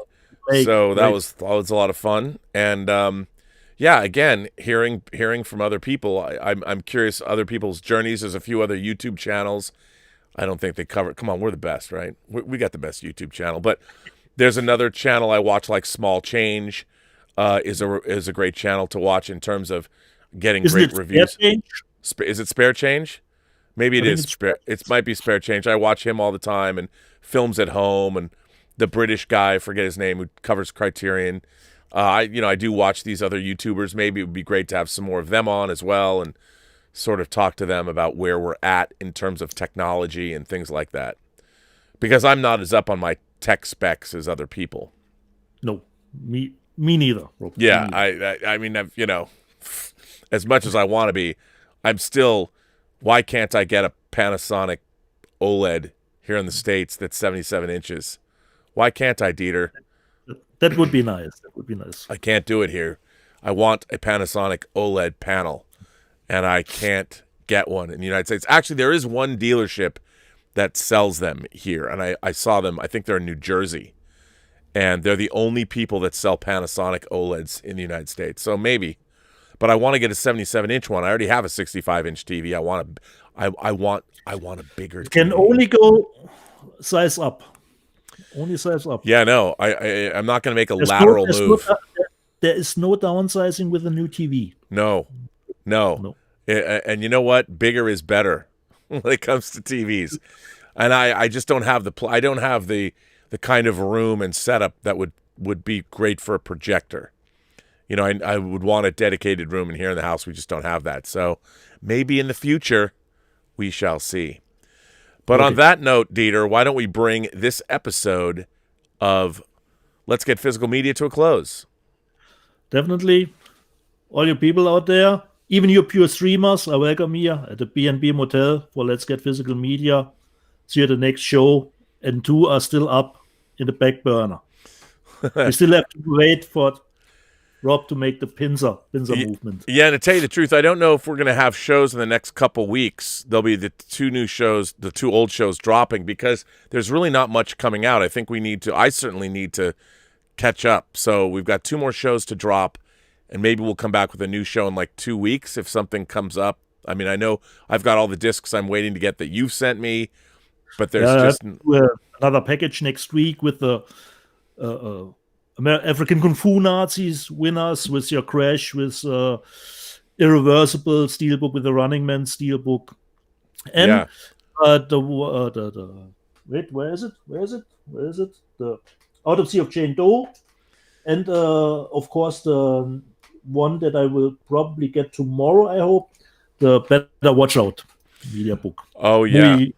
So that was a lot of fun. And again, hearing from other people, I'm curious other people's journeys. There's a few other YouTube channels. I don't think they cover. Come on, we're the best, right? We got the best YouTube channel. But there's another channel I watch, like Small Change, is a great channel to watch in terms of getting great reviews. Is it Spare Change? Maybe it is. It might be Spare Change. I watch him all the time, and Films at Home, and the British guy, I forget his name, who covers Criterion. I do watch these other YouTubers. Maybe it would be great to have some more of them on as well, and sort of talk to them about where we're at in terms of technology and things like that. Because I'm not as up on my tech specs as other people. No, me neither. Rob. Yeah, I mean, as much as I want to be, I'm still. Why can't I get a Panasonic OLED here in the States that's 77 inches? Why can't I, Dieter? That would be nice. I can't do it here. I want a Panasonic OLED panel, and I can't get one in the United States. Actually, there is one dealership that sells them here, and I saw them. I think they're in New Jersey, and they're the only people that sell Panasonic OLEDs in the United States. So maybe. But I want to get a 77-inch one. I already have a 65-inch TV. I want a bigger TV. Can only go size up. Only size up. Yeah, no. I'm not going to make a lateral move. There is no downsizing with a new TV. No. And you know what? Bigger is better when it comes to TVs. And I just don't have the kind of room and setup that would be great for a projector. I would want a dedicated room, and here in the house we just don't have that. So maybe in the future we shall see. But on that note, Dieter, why don't we bring this episode of Let's Get Physical Media to a close? Definitely. All you people out there, even you pure streamers, are welcome here at the B&B Motel for Let's Get Physical Media. See you at the next show. And 2 are still up in the back burner. We still have to wait for Rob to make the pincer movement. Yeah, and to tell you the truth, I don't know if we're going to have shows in the next couple weeks. There'll be the 2 new shows, the 2 old shows dropping, because there's really not much coming out. I think I certainly need to catch up. So we've got 2 more shows to drop, and maybe we'll come back with a new show in like 2 weeks if something comes up I mean, I know I've got all the discs I'm waiting to get that you've sent me, but there's I just have to do, another package next week with the African Kung Fu Nazis winners with your Crash, with Irreversible Steelbook, with the Running Man Steelbook, and wait, where is it? The Autopsy of Jane Doe, and of course the one that I will probably get tomorrow, I hope, the Better Watch Out media book. Oh yeah, we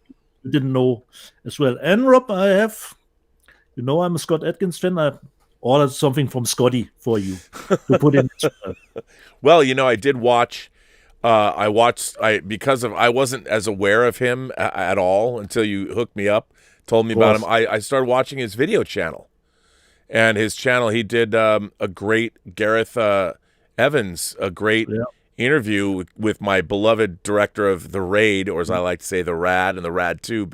didn't know as well. And Rob, I have, I'm a Scott Adkins fan. I ordered something from Scotty for you to put in. Well, I did watch. I wasn't as aware of him at all until you hooked me up, told me about him. I started watching his video channel, and his channel, he did a great Gareth Evans, a great interview with my beloved director of The Raid, or as I like to say, The Rad, and The Rad 2,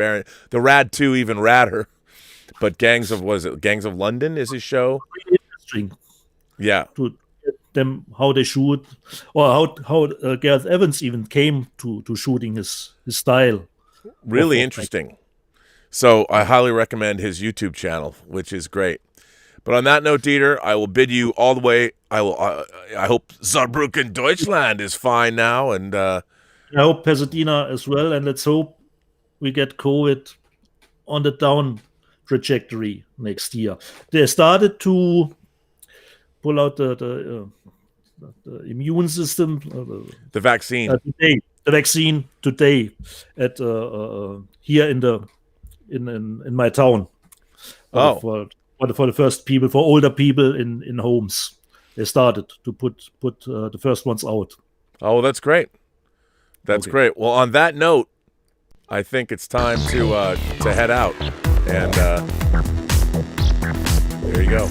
The Rad 2 even radder. But Gangs of London is his show. Really interesting. Yeah. To get them how they shoot, or how Gareth Evans even came to shooting his style. Really interesting. So I highly recommend his YouTube channel, which is great. But on that note, Dieter, I will bid you all the way. I hope Saarbrücken, Deutschland is fine now, and I hope Pasadena as well. And let's hope we get COVID on the down trajectory next year. They started to pull out the immune system, the vaccine. Today, the vaccine today at here in my town. For the first people, for older people in homes, they started to put the first ones out. Oh, that's great. That's great. Well, on that note, I think it's time to head out. And there you go.